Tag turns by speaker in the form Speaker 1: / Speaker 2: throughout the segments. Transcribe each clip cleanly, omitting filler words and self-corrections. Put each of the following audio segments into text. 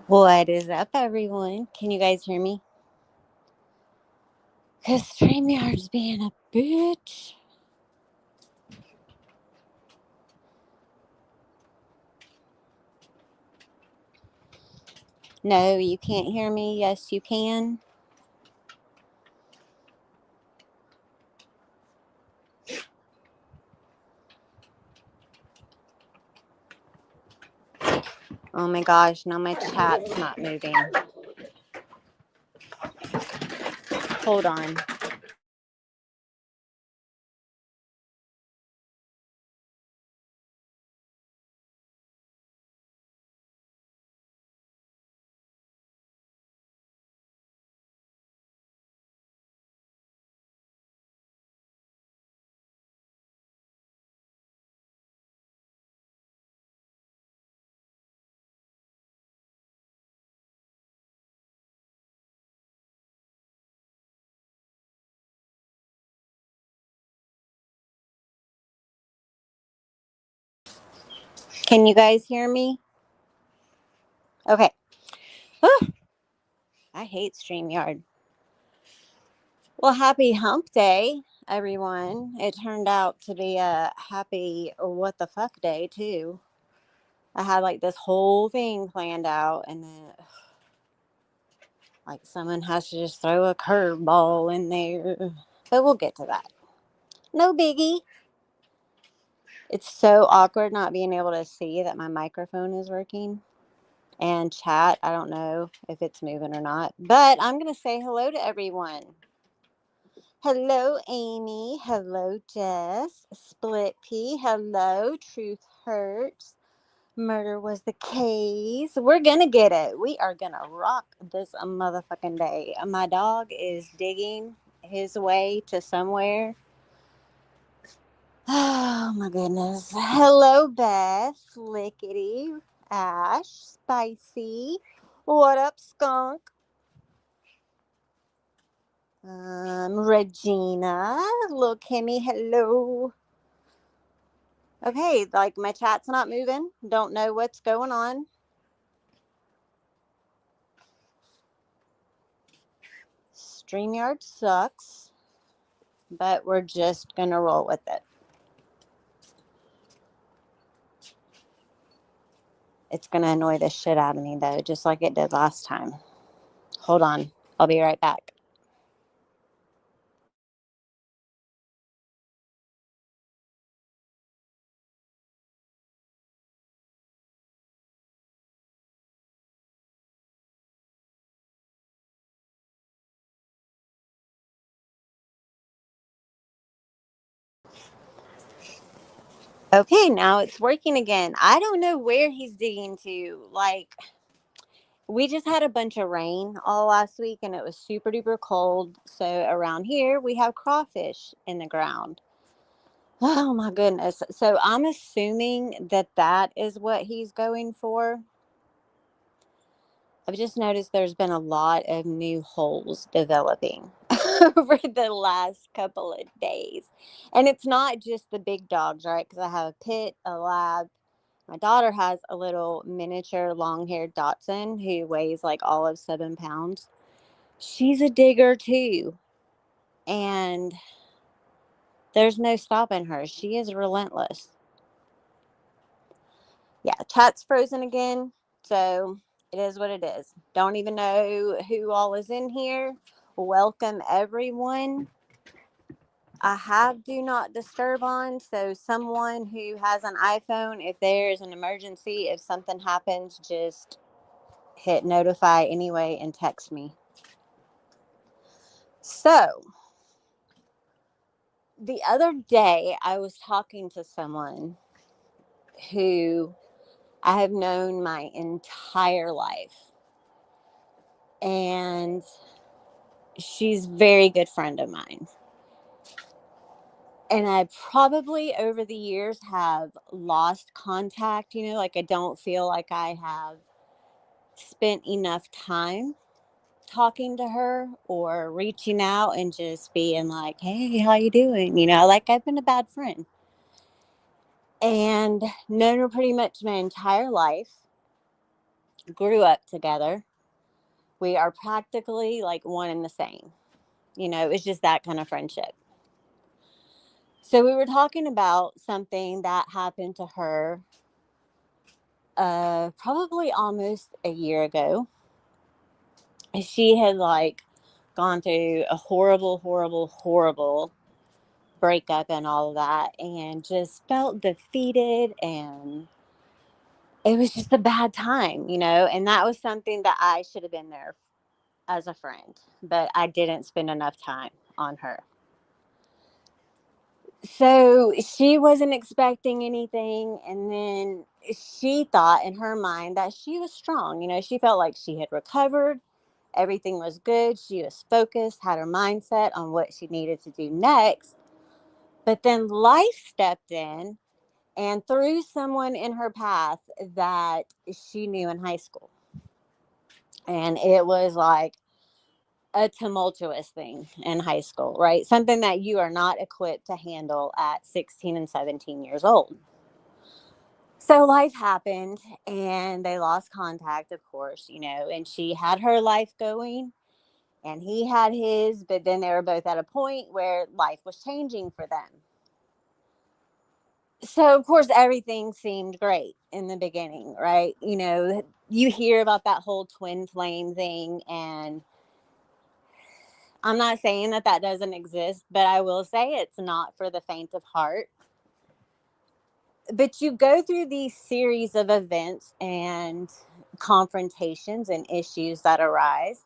Speaker 1: What is up, everyone? Can you guys hear me? Because StreamYard's being a bitch. No, you can't hear me. Yes, you can. Oh my gosh, now my chat's not moving. Hold on. Can you guys hear me? Okay. I hate StreamYard. Well, happy hump day, everyone. It turned out to be a happy what the fuck day, too. I had like this whole thing planned out, and then like someone has to just throw a curveball in there. But we'll get to that. No biggie. It's so awkward not being able to see that my microphone is working. And chat, I don't know if it's moving or not. But I'm going to say hello to everyone. Hello, Amy. Hello, Jess. Split Pea. Hello, Truth Hurts. Murder was the case. We're going to get it. We are going to rock this motherfucking day. My dog is digging his way to somewhere. Oh my goodness. Hello, Beth, Lickety, Ash, Spicy. What up, Skunk? Regina, little Kimmy, hello. Okay, like my chat's not moving. Don't know what's going on. StreamYard sucks, but we're just gonna roll with it. It's gonna annoy the shit out of me though, just like it did last time. Hold on, I'll be right back. Okay, now it's working again. I don't know where he's digging to. Like, we just had a bunch of rain all last week and it was super duper cold. So around here, we have crawfish in the ground. Oh my goodness. So I'm assuming that that is what he's going for. I've just noticed there's been a lot of new holes developing over the last couple of days. And it's not just the big dogs, right? Because I have a pit, a lab. My daughter has a little miniature long haired Dachshund who weighs like all of 7 pounds. She's a digger too. And there's no stopping her. She is relentless. Yeah, chat's frozen again. So it is what it is. Don't even know who all is in here. Welcome, everyone. I have do not disturb on. So, someone who has an iPhone, if there's an emergency, if something happens, just hit notify anyway and text me. So, the other day I was talking to someone who I have known my entire life. And she's a very good friend of mine. And I probably over the years have lost contact, like I don't feel like I have spent enough time talking to her or reaching out and just being like, "Hey, how you doing?" Like I've been a bad friend. And known her pretty much my entire life. grew up together. We are practically like one and the same. It's just that kind of friendship. So we were talking about something that happened to her probably almost a year ago. She had like gone through a horrible, horrible, horrible breakup and all of that, and just felt defeated, and it was just a bad time, and that was something that I should have been there as a friend, but I didn't spend enough time on her. So she wasn't expecting anything, and then she thought in her mind that she was strong. She felt like she had recovered. Everything was good. She was focused, had her mindset on what she needed to do next. But then life stepped in and threw someone in her path that she knew in high school. And it was like a tumultuous thing in high school, right? Something that you are not equipped to handle at 16 and 17 years old. So life happened and they lost contact, of course, and she had her life going and he had his, but then they were both at a point where life was changing for them. So, of course, everything seemed great in the beginning, right? You hear about that whole twin flame thing, and I'm not saying that that doesn't exist, but I will say it's not for the faint of heart. But you go through these series of events and confrontations and issues that arise.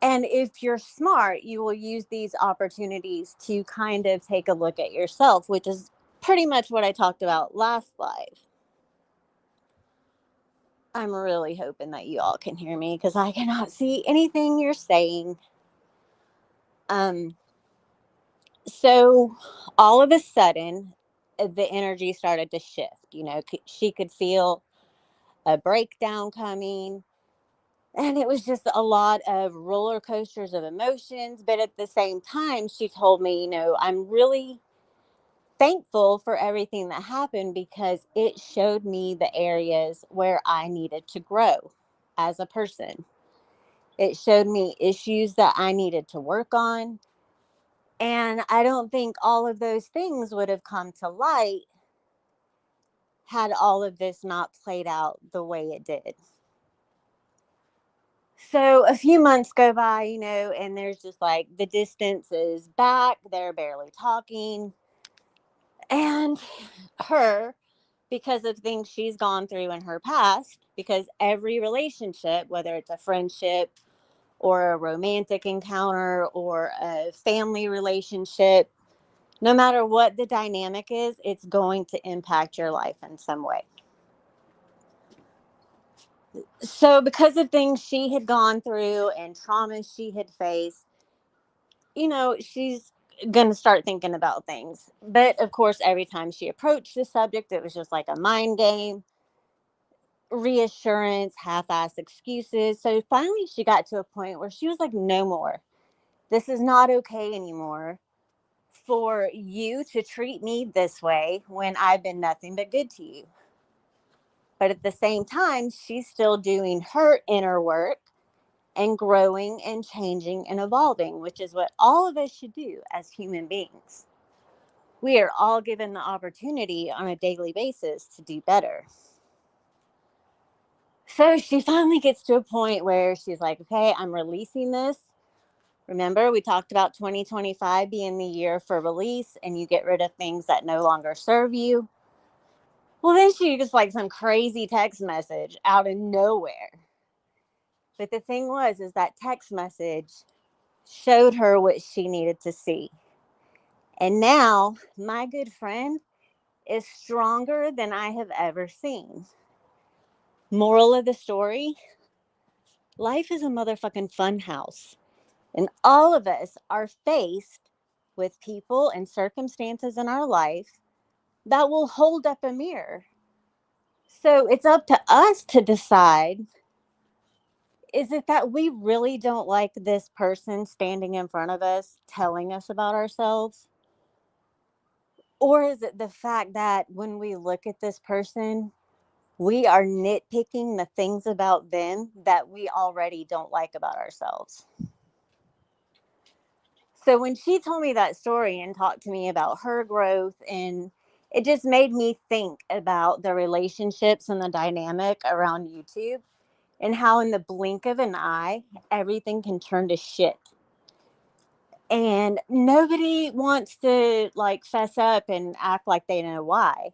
Speaker 1: And if you're smart, you will use these opportunities to kind of take a look at yourself, which is pretty much what I talked about last live. I'm really hoping that you all can hear me because I cannot see anything you're saying. Um, so all of a sudden, the energy started to shift. She could feel a breakdown coming. And it was just a lot of roller coasters of emotions. But at the same time, she told me, I'm really thankful for everything that happened because it showed me the areas where I needed to grow as a person. It showed me issues that I needed to work on. And I don't think all of those things would have come to light had all of this not played out the way it did. So a few months go by, and there's just like the distance is back. They're barely talking. And her, because of things she's gone through in her past, because every relationship, whether it's a friendship or a romantic encounter or a family relationship, no matter what the dynamic is, it's going to impact your life in some way. So, because of things she had gone through and trauma she had faced, she's going to start thinking about things. But of course, every time she approached the subject, it was just like a mind game, reassurance, half ass excuses. So finally, she got to a point where she was like, no more. This is not okay anymore for you to treat me this way when I've been nothing but good to you. But at the same time, she's still doing her inner work and growing and changing and evolving, which is what all of us should do as human beings. We are all given the opportunity on a daily basis to do better. So she finally gets to a point where she's like, okay, I'm releasing this. Remember, we talked about 2025 being the year for release and you get rid of things that no longer serve you. Well, then she gets like some crazy text message out of nowhere. But the thing is that text message showed her what she needed to see. And now my good friend is stronger than I have ever seen. Moral of the story, life is a motherfucking fun house. And all of us are faced with people and circumstances in our life that will hold up a mirror. So it's up to us to decide, is it that we really don't like this person standing in front of us telling us about ourselves? Or is it the fact that when we look at this person, We are nitpicking the things about them that we already don't like about ourselves. So when she told me that story and talked to me about her growth, and it just made me think about the relationships and the dynamic around YouTube, and how in the blink of an eye everything can turn to shit. And nobody wants to like fess up and act like they know why.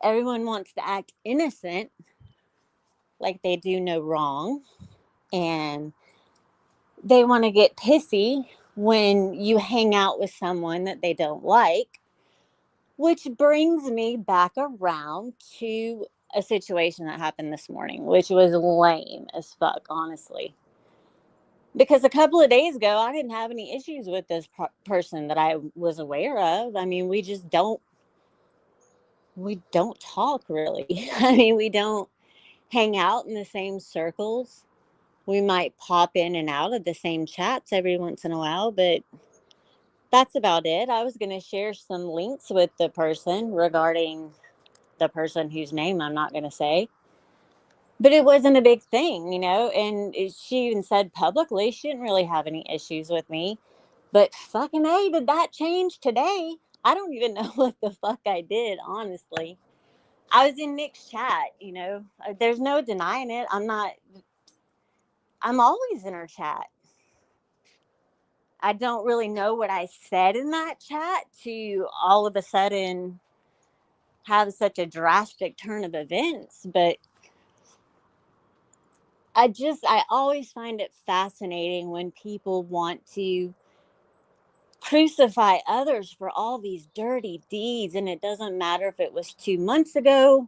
Speaker 1: Everyone wants to act innocent, like they do no wrong, and they want to get pissy when you hang out with someone that they don't like, which brings me back around to a situation that happened this morning, which was lame as fuck, honestly. Because a couple of days ago, I didn't have any issues with this person that I was aware of. I mean, we don't talk really. I mean, we don't hang out in the same circles. We might pop in and out of the same chats every once in a while, but that's about it. I was going to share some links with the person regarding the person whose name I'm not going to say. But it wasn't a big thing, you know, and she even said publicly she didn't really have any issues with me. But fucking A, did that change today? I don't even know what the fuck I did, honestly. I was in Nick's chat, you know. There's no denying it. I'm always in her chat. I don't really know what I said in that chat to all of a sudden have such a drastic turn of events, but I always find it fascinating when people want to crucify others for all these dirty deeds. And it doesn't matter if it was 2 months ago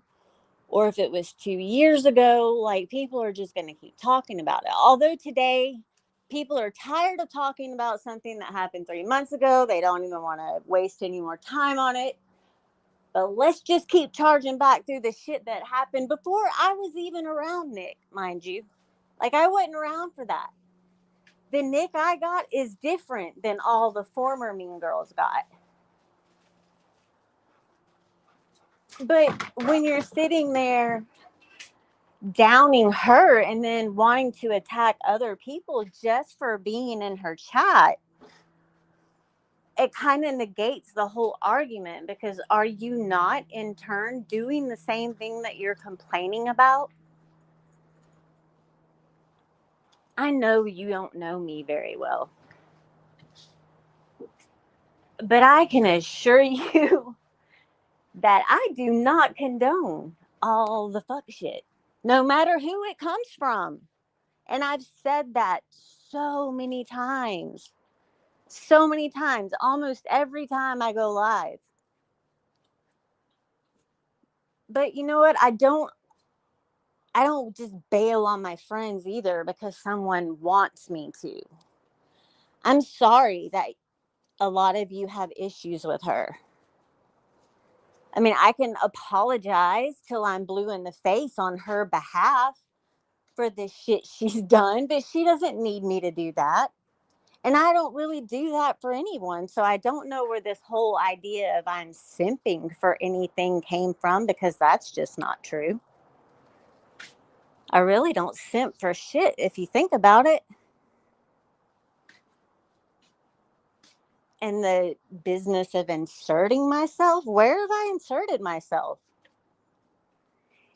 Speaker 1: or if it was 2 years ago, like people are just going to keep talking about it. Although today, people are tired of talking about something that happened 3 months ago. They don't even want to waste any more time on it. But let's just keep charging back through the shit that happened before I was even around, Nick, mind you. Like, I wasn't around for that. The Nick I got is different than all the former Mean Girls got. But when you're sitting there downing her and then wanting to attack other people just for being in her chat, it kind of negates the whole argument, because are you not in turn doing the same thing that you're complaining about? I know you don't know me very well, but I can assure you that I do not condone all the fuck shit, no matter who it comes from. And I've said that so many times. So many times, almost every time I go live. But you know what? I don't just bail on my friends either because someone wants me to. I'm sorry that a lot of you have issues with her. I mean, I can apologize till I'm blue in the face on her behalf for the shit she's done, but she doesn't need me to do that. And I don't really do that for anyone. So I don't know where this whole idea of I'm simping for anything came from, because that's just not true. I really don't simp for shit if you think about it. And the business of inserting myself, where have I inserted myself?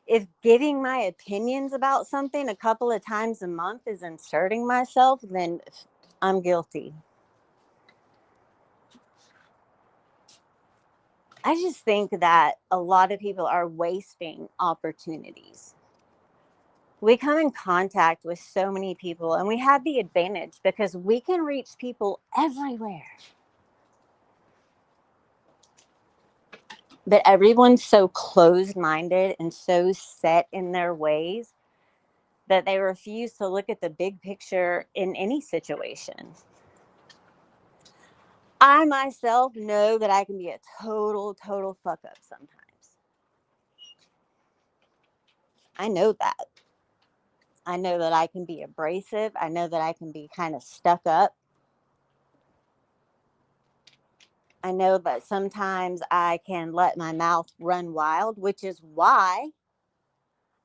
Speaker 1: If giving my opinions about something a couple of times a month is inserting myself, then I'm guilty. I just think that a lot of people are wasting opportunities. We come in contact with so many people, and we have the advantage because we can reach people everywhere. But everyone's so closed minded and so set in their ways that they refuse to look at the big picture in any situation. I myself know that I can be a total fuck up sometimes. I know that. I know that I can be abrasive. I know that I can be kind of stuck up. I know that sometimes I can let my mouth run wild, which is why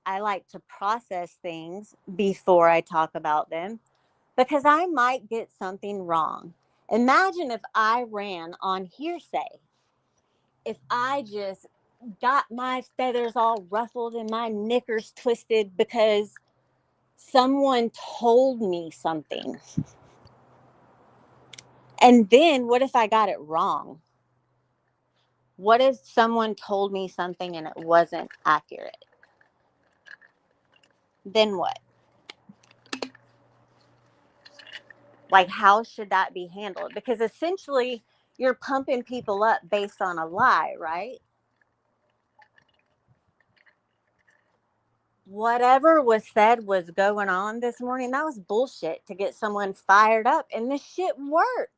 Speaker 1: I like to process things before I talk about them because I might get something wrong. Imagine if I ran on hearsay. If I just got my feathers all ruffled and my knickers twisted because someone told me something. And then what if I got it wrong? What if someone told me something and it wasn't accurate? Then what? Like, how should that be handled? Because essentially, you're pumping people up based on a lie, right? Whatever was said was going on this morning, that was bullshit to get someone fired up. And this shit worked.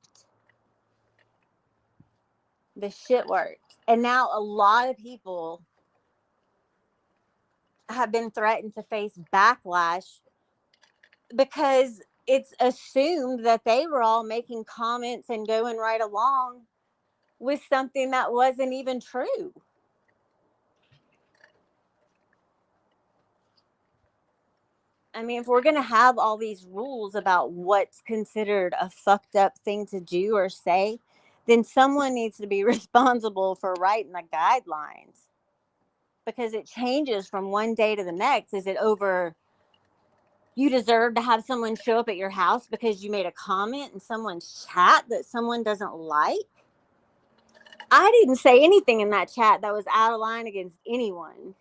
Speaker 1: This shit worked. And now a lot of people have been threatened to face backlash because it's assumed that they were all making comments and going right along with something that wasn't even true. I mean, if we're going to have all these rules about what's considered a fucked up thing to do or say, then someone needs to be responsible for writing the guidelines because it changes from one day to the next. Is it over you deserve to have someone show up at your house because you made a comment in someone's chat that someone doesn't like? I didn't say anything in that chat that was out of line against anyone.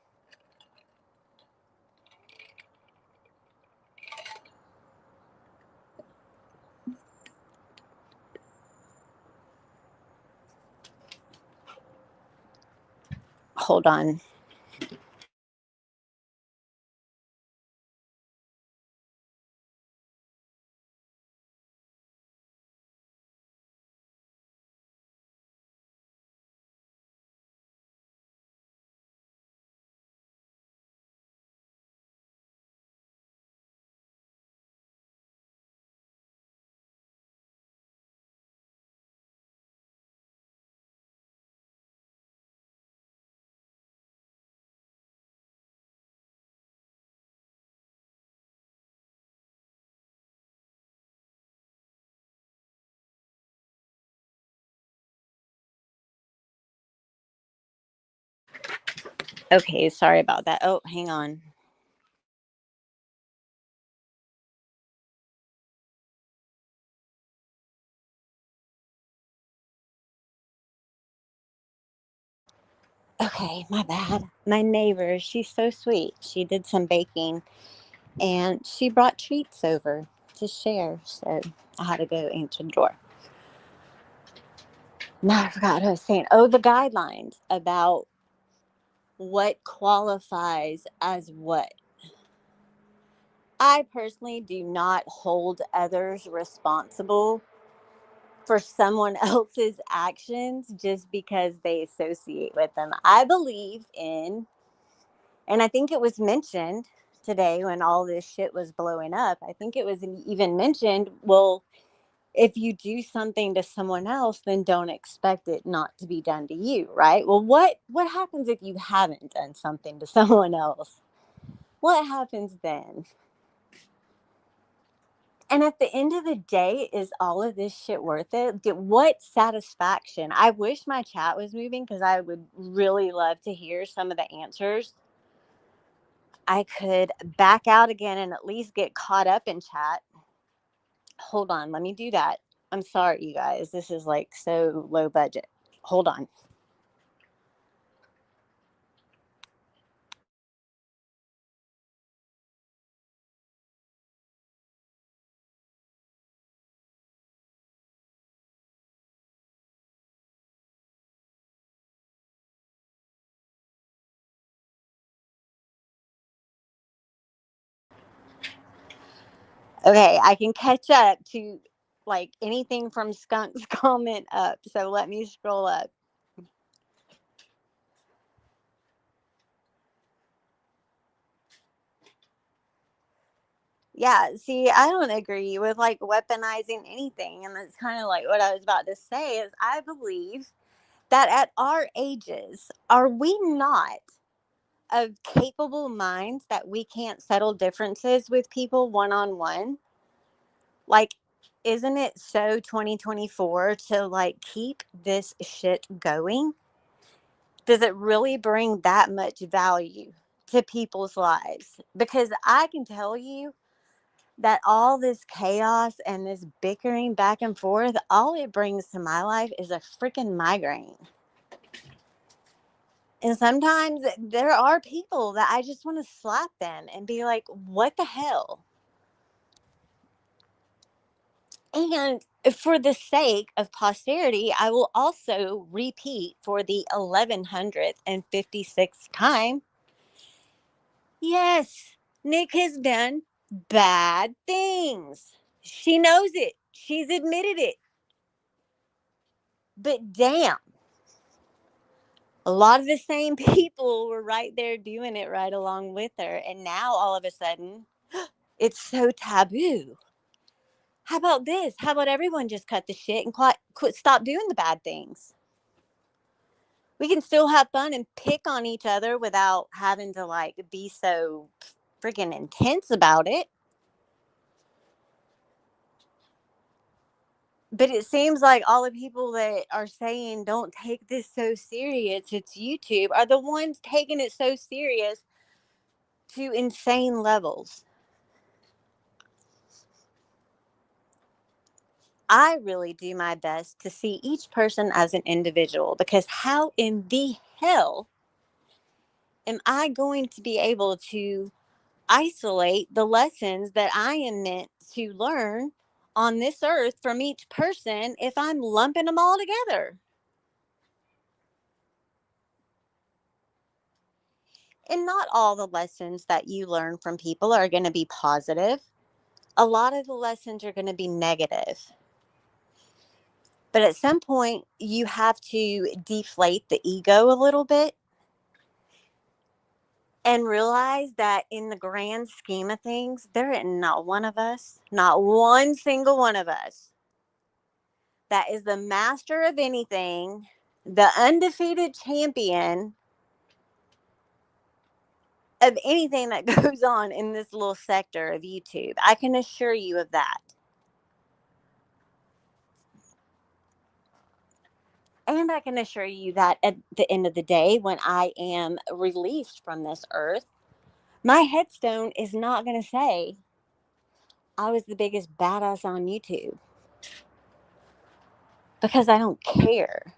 Speaker 1: Hold on. Okay, sorry about that. Oh, hang on. Okay, my bad. My neighbor, she's so sweet. She did some baking and she brought treats over to share. So I had to go answer the door. Now I forgot what I was saying. Oh, the guidelines about what qualifies as what. I personally do not hold others responsible for someone else's actions just because they associate with them. I believe in, and I think it was mentioned today when all this shit was blowing up. I think it was even mentioned, well, if you do something to someone else, then don't expect it not to be done to you, right? Well, what happens if you haven't done something to someone else? What happens then? And at the end of the day, is all of this shit worth it? What satisfaction? I wish my chat was moving because I would really love to hear some of the answers. I could back out again and at least get caught up in chat. Hold on, let me do that. I'm sorry, you guys. This is like so low budget. Hold on. Okay, I can catch up to like anything from Skunk's comment up. So let me scroll up. Yeah, see, I don't agree with like weaponizing anything. And that's kind of like what I was about to say is I believe that at our ages, are we not of capable minds that we can't settle differences with people one-on-one? Like, isn't it so 2024 to like keep this shit going? Does it really bring that much value to people's lives? Because I can tell you that all this chaos and this bickering back and forth, all it brings to my life is a freaking migraine. And sometimes there are people that I just want to slap them and be like, what the hell? And for the sake of posterity, I will also repeat for the 1156th time. Yes, Nick has done bad things. She knows it. She's admitted it. But damn, a lot of the same people were right there doing it right along with her. And now all of a sudden, it's so taboo. How about this? How about everyone just cut the shit and quit stop doing the bad things? We can still have fun and pick on each other without having to like be so freaking intense about it. But it seems like all the people that are saying don't take this so serious, it's YouTube, are the ones taking it so serious to insane levels. I really do my best to see each person as an individual, because how in the hell am I going to be able to isolate the lessons that I am meant to learn on this earth from each person if I'm lumping them all together? And not all the lessons that you learn from people are going to be positive. A lot of the lessons are going to be negative. But at some point, you have to deflate the ego a little bit and realize that in the grand scheme of things, there ain't not one of us, not one single one of us, that is the master of anything, the undefeated champion of anything that goes on in this little sector of YouTube. I can assure you of that. And I can assure you that at the end of the day, when I am released from this earth, my headstone is not going to say I was the biggest badass on YouTube, because I don't care.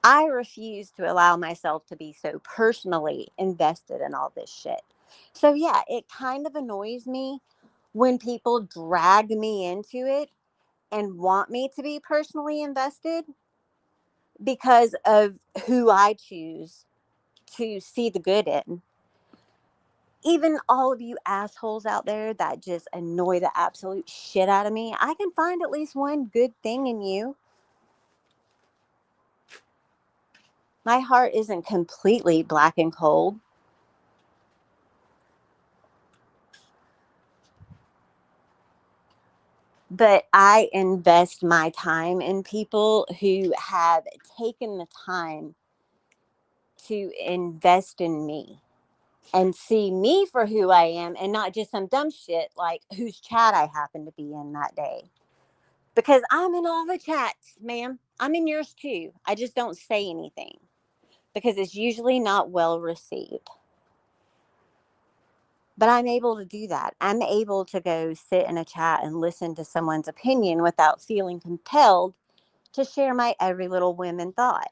Speaker 1: I refuse to allow myself to be so personally invested in all this shit. So, yeah, it kind of annoys me when people drag me into it and want me to be personally invested because of who I choose to see the good in. Even all of you assholes out there that just annoy the absolute shit out of me, I can find at least one good thing in you. My heart isn't completely black and cold. But I invest my time in people who have taken the time to invest in me and see me for who I am, and not just some dumb shit like whose chat I happen to be in that day. Because I'm in all the chats, ma'am. I'm in yours too. I just don't say anything because it's usually not well received. But I'm able to do that. I'm able to go sit in a chat and listen to someone's opinion without feeling compelled to share my every little whim and thought.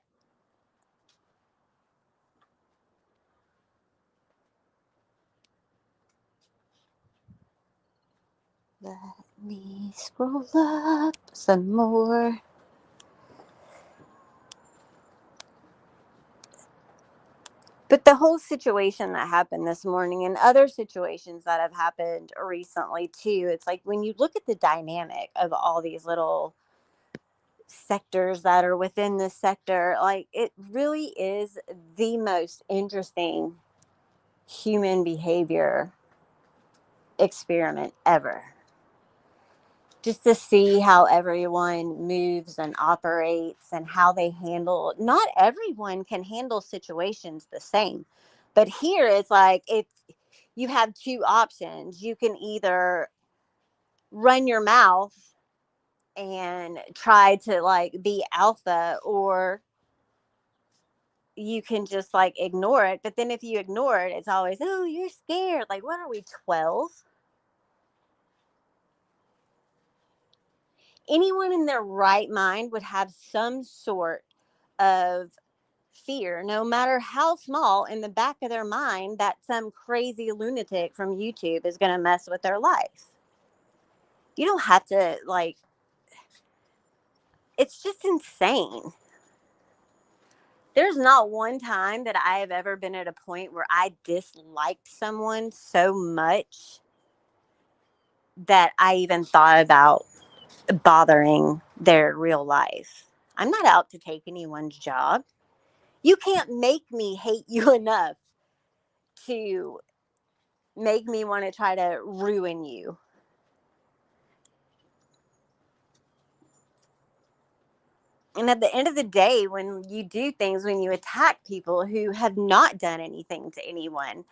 Speaker 1: Let me scroll up some more. But the whole situation that happened this morning and other situations that have happened recently too, it's like when you look at the dynamic of all these little sectors that are within this sector, like it really is the most interesting human behavior experiment ever. just to see how everyone moves and operates and how they handle. Not everyone can handle situations the same, but here it's like if you have two options, you can either run your mouth and try to like be alpha, or you can just like ignore it. But then if you ignore it, it's always, oh, you're scared. Like, what are we, 12? Anyone in their right mind would have some sort of fear, no matter how small, in the back of their mind that some crazy lunatic from YouTube is going to mess with their life. You don't have to, like, it's just insane. There's not one time that I have ever been at a point where I disliked someone so much that I even thought about bothering their real life. I'm not out to take anyone's job. You can't make me hate you enough to make me want to try to ruin you. And at the end of the day, when you do things, when you attack people who have not done anything to anyone,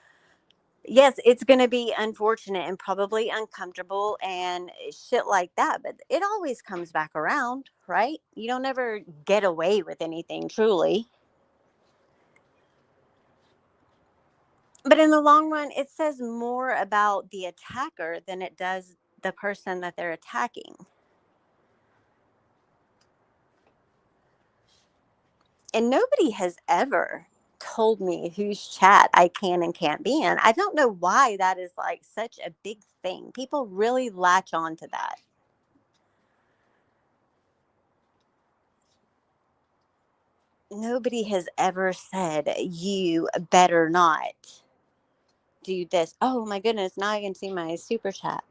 Speaker 1: yes, it's going to be unfortunate and probably uncomfortable and shit like that, but it always comes back around, right? You don't ever get away with anything truly. But in the long run, it says more about the attacker than it does the person that they're attacking. And nobody has ever told me whose chat I can and can't be in. I don't know why that is like such a big thing. People really latch on to that. Nobody has ever said, you better not do this. Oh my goodness, now I can see my super chat.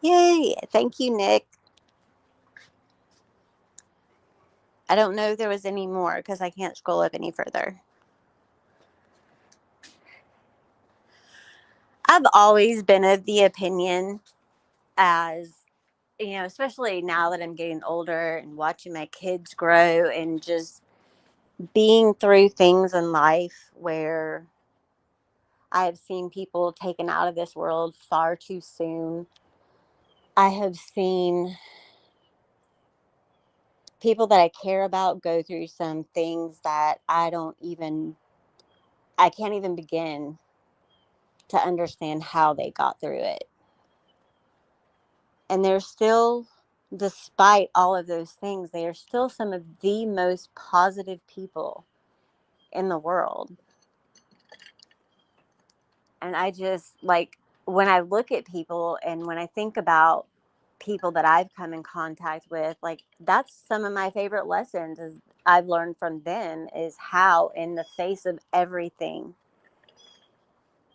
Speaker 1: Yay. Thank you, Nick. I don't know if there was any more because I can't scroll up any further. I've always been of the opinion, as you know, especially now that I'm getting older and watching my kids grow and just being through things in life where I have seen people taken out of this world far too soon. I have seen people that I care about go through some things that I can't even begin to understand how they got through it. And they're still, despite all of those things, they are still some of the most positive people in the world. And I just like, when I look at people and when I think about people that I've come in contact with, like, that's some of my favorite lessons is I've learned from them, is how in the face of everything,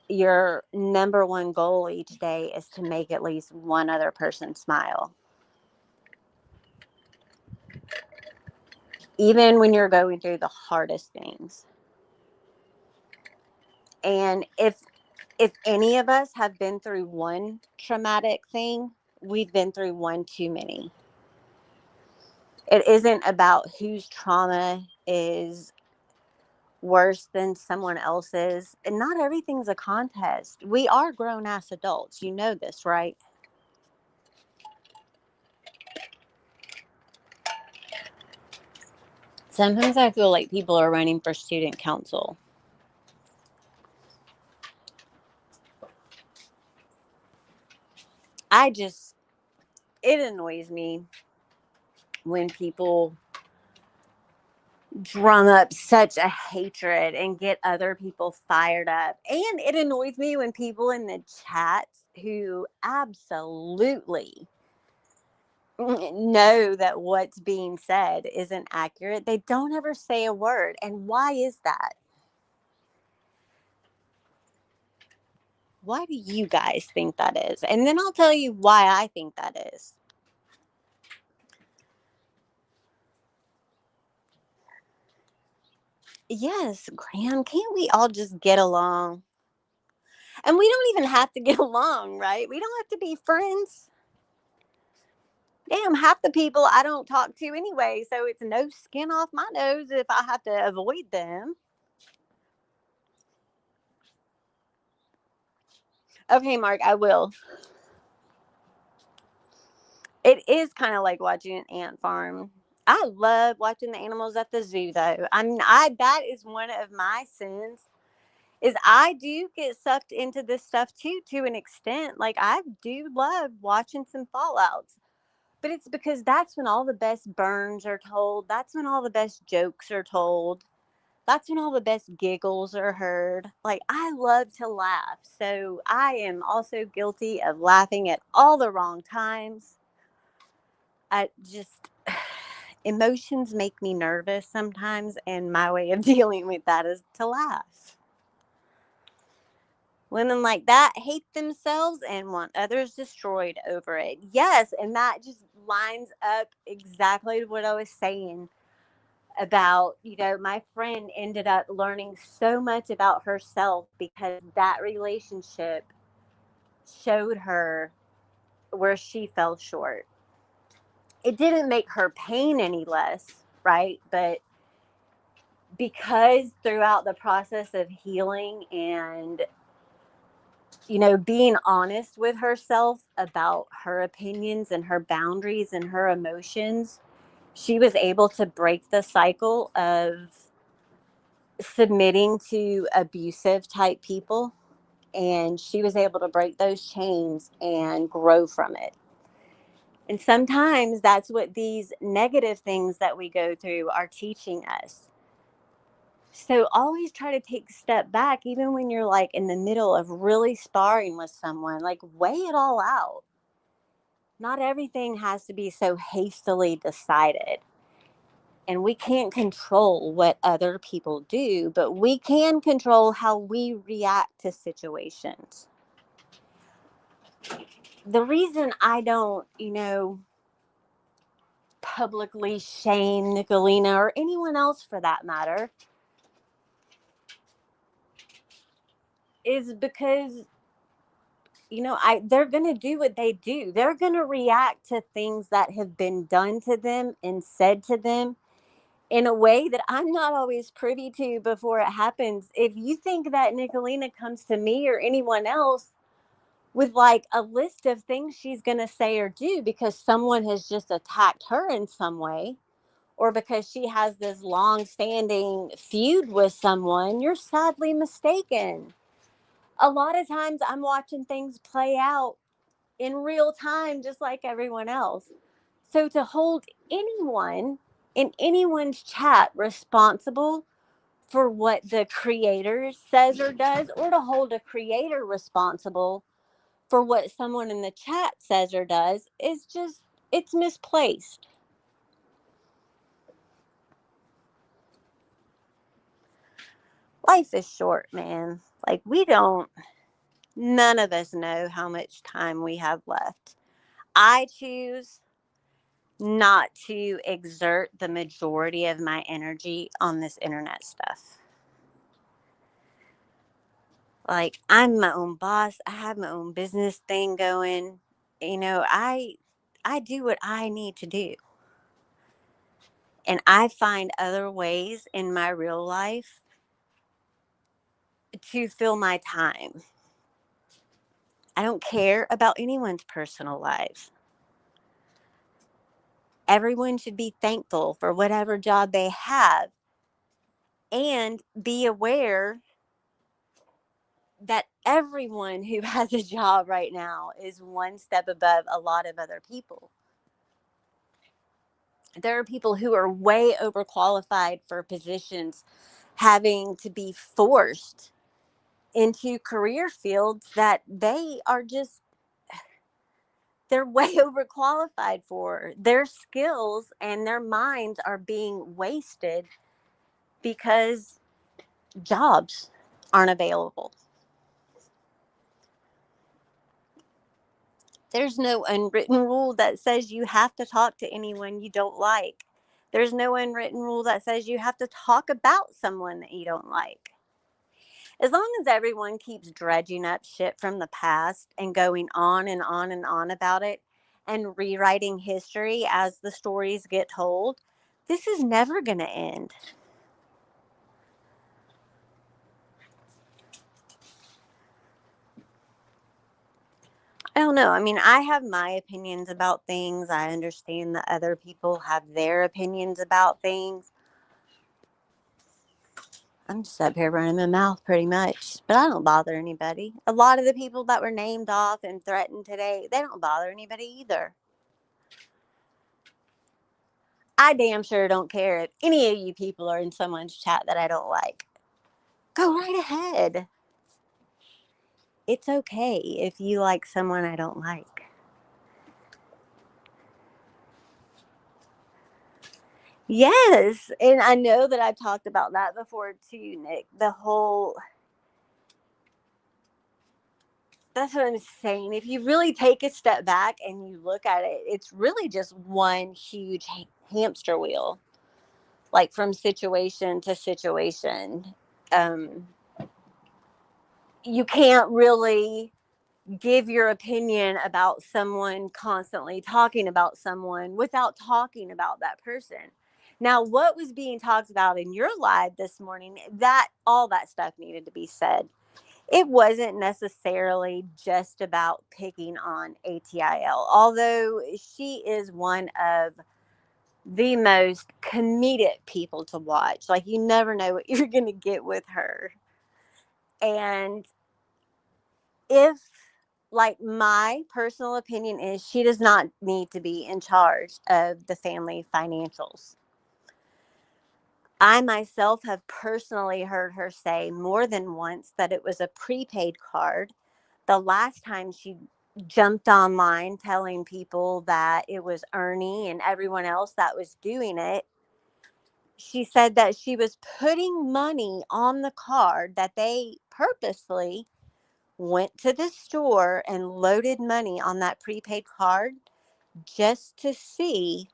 Speaker 1: your number one goal each day is to make at least one other person smile. Even when you're going through the hardest things. And if any of us have been through one traumatic thing, we've been through one too many. It isn't about whose trauma is worse than someone else's. And not everything's a contest. We are grown ass adults. You know this, right? Sometimes I feel like people are running for student council. It annoys me when people drum up such a hatred and get other people fired up. And it annoys me when people in the chat who absolutely know that what's being said isn't accurate, they don't ever say a word. And why is that? Why do you guys think that is? And then I'll tell you why I think that is. Yes, Graham, can't we all just get along? And we don't even have to get along, right? We don't have to be friends. Damn, half the people I don't talk to anyway, so it's no skin off my nose if I have to avoid them. Okay, Mark, I will. It is kind of like watching an ant farm. I love watching the animals at the zoo, though. I that is one of my sins. Is I do get sucked into this stuff too, to an extent. Like I do love watching some fallouts, but it's because that's when all the best burns are told. That's when all the best jokes are told. That's when all the best giggles are heard. Like I love to laugh, so I am also guilty of laughing at all the wrong times. I just emotions make me nervous sometimes, and my way of dealing with that is to laugh. Women like that hate themselves and want others destroyed over it. Yes, and that just lines up exactly what I was saying about, my friend ended up learning so much about herself because that relationship showed her where she fell short. It didn't make her pain any less, right? But because throughout the process of healing and being honest with herself about her opinions and her boundaries and her emotions, she was able to break the cycle of submitting to abusive type people. And she was able to break those chains and grow from it. And sometimes that's what these negative things that we go through are teaching us. So always try to take a step back, even when you're like in the middle of really sparring with someone, like weigh it all out. Not everything has to be so hastily decided. And we can't control what other people do, but we can control how we react to situations. The reason I don't, publicly shame Nicolina or anyone else for that matter is because they're going to do what they do. They're going to react to things that have been done to them and said to them in a way that I'm not always privy to before it happens. If you think that Nicolina comes to me or anyone else with like a list of things she's going to say or do because someone has just attacked her in some way, or because she has this long standing feud with someone, you're sadly mistaken. A lot of times I'm watching things play out in real time, just like everyone else. So to hold anyone in anyone's chat responsible for what the creator says or does, or to hold a creator responsible for what someone in the chat says or does, is just, it's misplaced. Life is short, man. Like, none of us know how much time we have left. I choose not to exert the majority of my energy on this internet stuff. Like, I'm my own boss. I have my own business thing going. I do what I need to do. And I find other ways in my real life to fill my time. I don't care about anyone's personal lives. Everyone should be thankful for whatever job they have and be aware that everyone who has a job right now is one step above a lot of other people. There are people who are way overqualified for positions having to be forced into career fields that they're way overqualified for. Their skills and their minds are being wasted because jobs aren't available. There's no unwritten rule that says you have to talk to anyone you don't like. There's no unwritten rule that says you have to talk about someone that you don't like. As long as everyone keeps dredging up shit from the past and going on and on and on about it, and rewriting history as the stories get told, this is never going to end. I don't know. I mean, I have my opinions about things. I understand that other people have their opinions about things. I'm just up here running my mouth pretty much, but I don't bother anybody. A lot of the people that were named off and threatened today, they don't bother anybody either. I damn sure don't care if any of you people are in someone's chat that I don't like. Go right ahead. It's okay if you like someone I don't like. Yes, and I know that I've talked about that before too, Nick. That's what I'm saying. If you really take a step back and you look at it, it's really just one huge hamster wheel, like from situation to situation. Um, you can't really give your opinion about someone constantly talking about someone without talking about that person. Now, what was being talked about in your live this morning, that all that stuff needed to be said. It wasn't necessarily just about picking on ATIL, although she is one of the most comedic people to watch. Like, you never know what you're going to get with her. And if, like, my personal opinion is she does not need to be in charge of the family financials. I myself have personally heard her say more than once that it was a prepaid card. The last time she jumped online telling people that it was Ernie and everyone else that was doing it, she said that she was putting money on the card, that they purposely went to the store and loaded money on that prepaid card just to see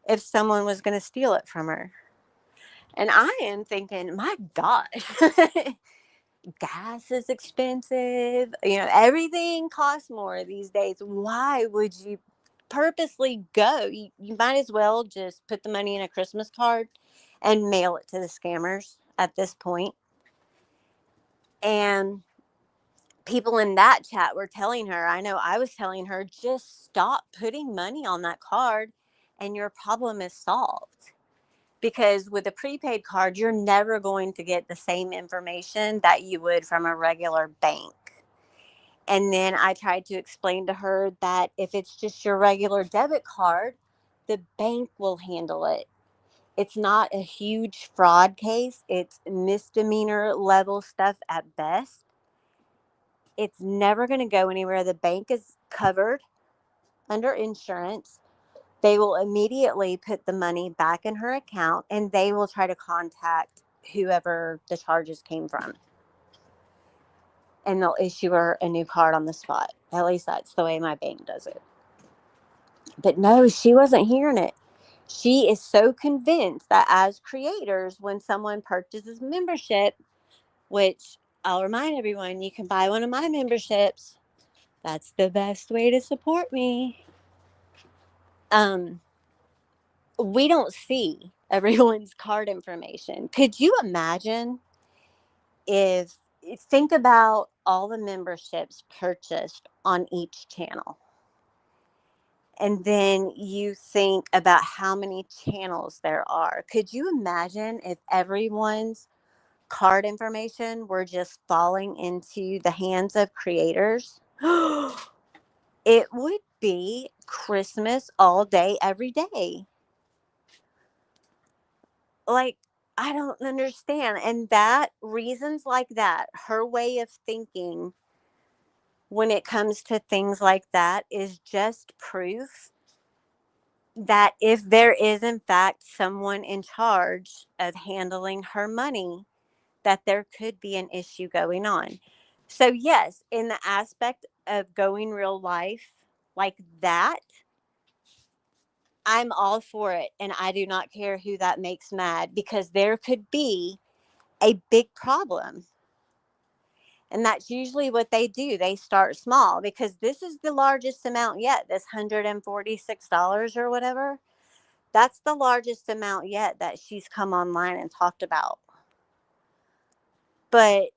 Speaker 1: if someone was going to steal it from her. And I am thinking, my gosh, gas is expensive. You know, everything costs more these days. Why would you purposely go? You might as well just put the money in a Christmas card and mail it to the scammers at this point. And people in that chat were telling her, I know I was telling her, just stop putting money on that card and your problem is solved. Because with a prepaid card, you're never going to get the same information that you would from a regular bank. And then I tried to explain to her that if it's just your regular debit card, the bank will handle it. It's not a huge fraud case, it's misdemeanor level stuff at best. It's never going to go anywhere. The bank is covered under insurance. They will immediately put the money back in her account and they will try to contact whoever the charges came from. And they'll issue her a new card on the spot. At least that's the way my bank does it. But no, she wasn't hearing it. She is so convinced that as creators, when someone purchases membership, which I'll remind everyone, you can buy one of my memberships. That's the best way to support me. We don't see everyone's card information. Could you imagine if think about all the memberships purchased on each channel? And then you think about how many channels there are. Could you imagine if everyone's card information were just falling into the hands of creators? It would be Christmas all day, every day. Like, I don't understand. And that, reasons like that, her way of thinking when it comes to things like that is just proof that if there is in fact someone in charge of handling her money, that there could be an issue going on. So yes, in the aspect of going real life like that, I'm all for it, and I do not care who that makes mad, because there could be a big problem. And that's usually what they do. They start small because this is the largest amount yet, this $146 or whatever. That's the largest amount yet that she's come online and talked about. But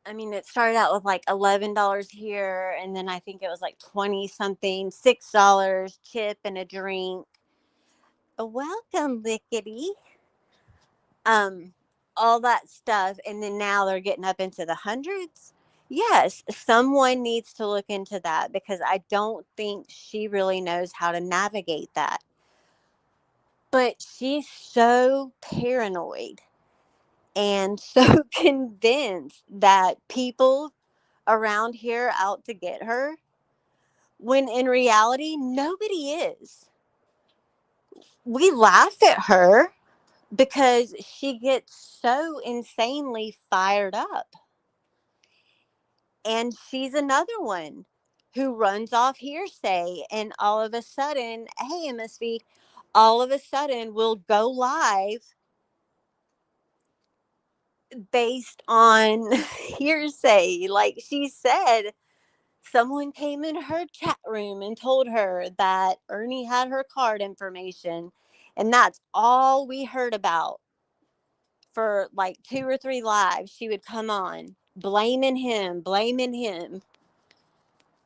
Speaker 1: I mean, it started out with like $11 here, and then I think it was like 20 something, $6 chip and a drink. Welcome, Lickety. Um, all that stuff, and then now they're getting up into the hundreds. Yes, someone needs to look into that because I don't think she really knows how to navigate that. But she's so paranoid and so convinced that people around here out to get her, when in reality nobody is. We laugh at her because she gets so insanely fired up. And she's another one who runs off hearsay, and all of a sudden, hey, MSV, all of a sudden will go live based on hearsay. Like she said, someone came in her chat room and told her that Ernie had her card information, and that's all we heard about for like 2 or 3 lives. She would come on blaming him.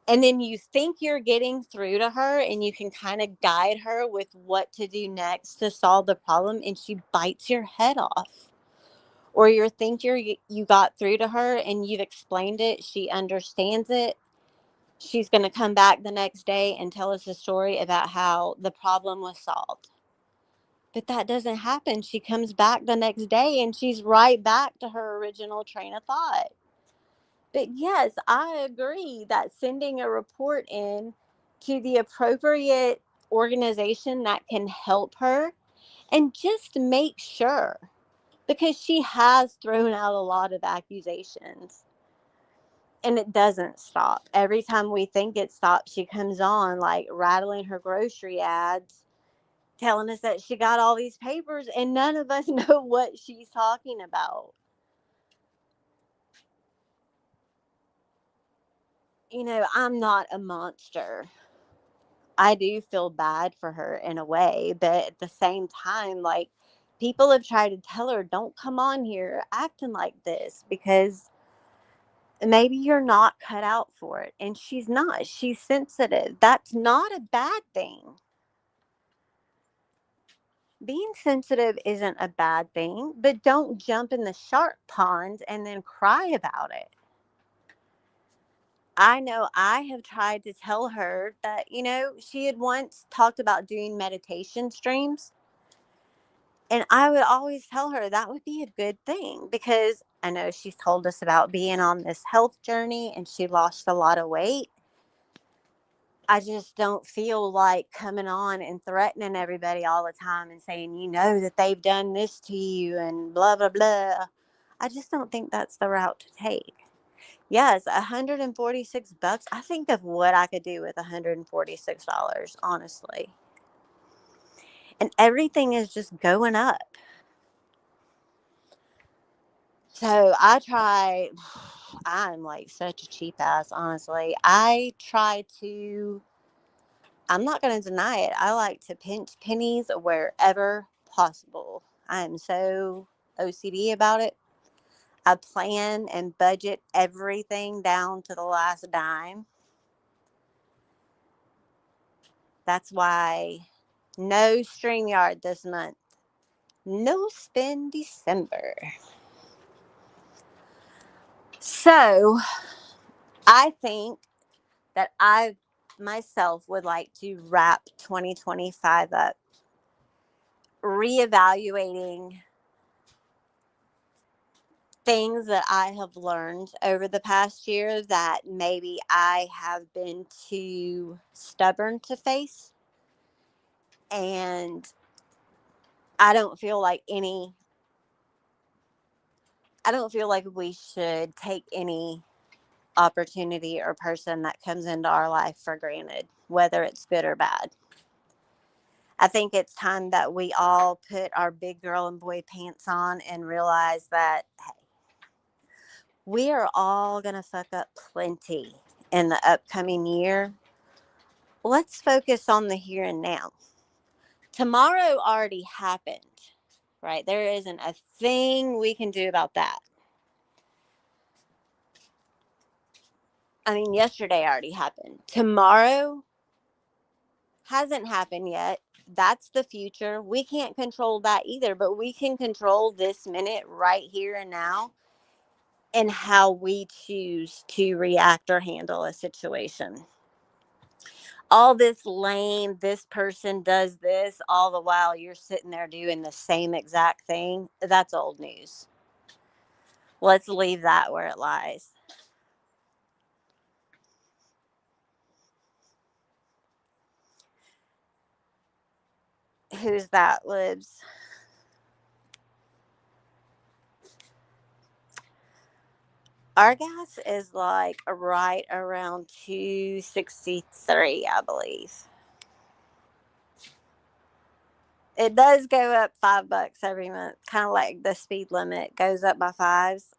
Speaker 1: And then you think you're getting through to her and you can kind of guide her with what to do next to solve the problem, and she bites your head off. Or you got through to her and you've explained it, she understands it. She's going to come back the next day and tell us a story about how the problem was solved. But that doesn't happen. She comes back the next day and she's right back to her original train of thought. But yes, I agree that sending a report in to the appropriate organization that can help her and just make sure, because she has thrown out a lot of accusations and it doesn't stop. Every time we think it stops, she comes on like rattling her grocery ads, telling us that she got all these papers and none of us know what she's talking about. You know, I'm not a monster. I do feel bad for her in a way, but at the same time, like, people have tried to tell her, don't come on here acting like this because maybe you're not cut out for it. And she's not. She's sensitive. That's not a bad thing. Being sensitive isn't a bad thing, but don't jump in the shark pond and then cry about it. I know I have tried to tell her that, she had once talked about doing meditation streams. And I would always tell her that would be a good thing because I know she's told us about being on this health journey and she lost a lot of weight. I just don't feel like coming on and threatening everybody all the time and saying, that they've done this to you and blah, blah, blah. I just don't think that's the route to take. Yes, $146. I think of what I could do with $146, honestly. And everything is just going up. So I'm like such a cheap ass, honestly. I'm not going to deny it. I like to pinch pennies wherever possible. I am so OCD about it. I plan and budget everything down to the last dime. That's why no StreamYard this month. No spend December. So I think that I myself would like to wrap 2025 up reevaluating things that I have learned over the past year that maybe I have been too stubborn to face. And I don't feel like we should take any opportunity or person that comes into our life for granted, whether it's good or bad. I think it's time that we all put our big girl and boy pants on and realize that, hey, we are all going to fuck up plenty in the upcoming year. Let's focus on the here and now. Tomorrow already happened, right? There isn't a thing we can do about that. I mean, yesterday already happened. Tomorrow hasn't happened yet. That's the future. We can't control that either, but we can control this minute right here and now and how we choose to react or handle a situation. All this lame, this person does this, all the while you're sitting there doing the same exact thing. That's old news. Let's leave that where it lies. Who's that, Libs? Our gas is like right around 263, I believe. It does go up $5 every month, kind of like the speed limit goes up by fives.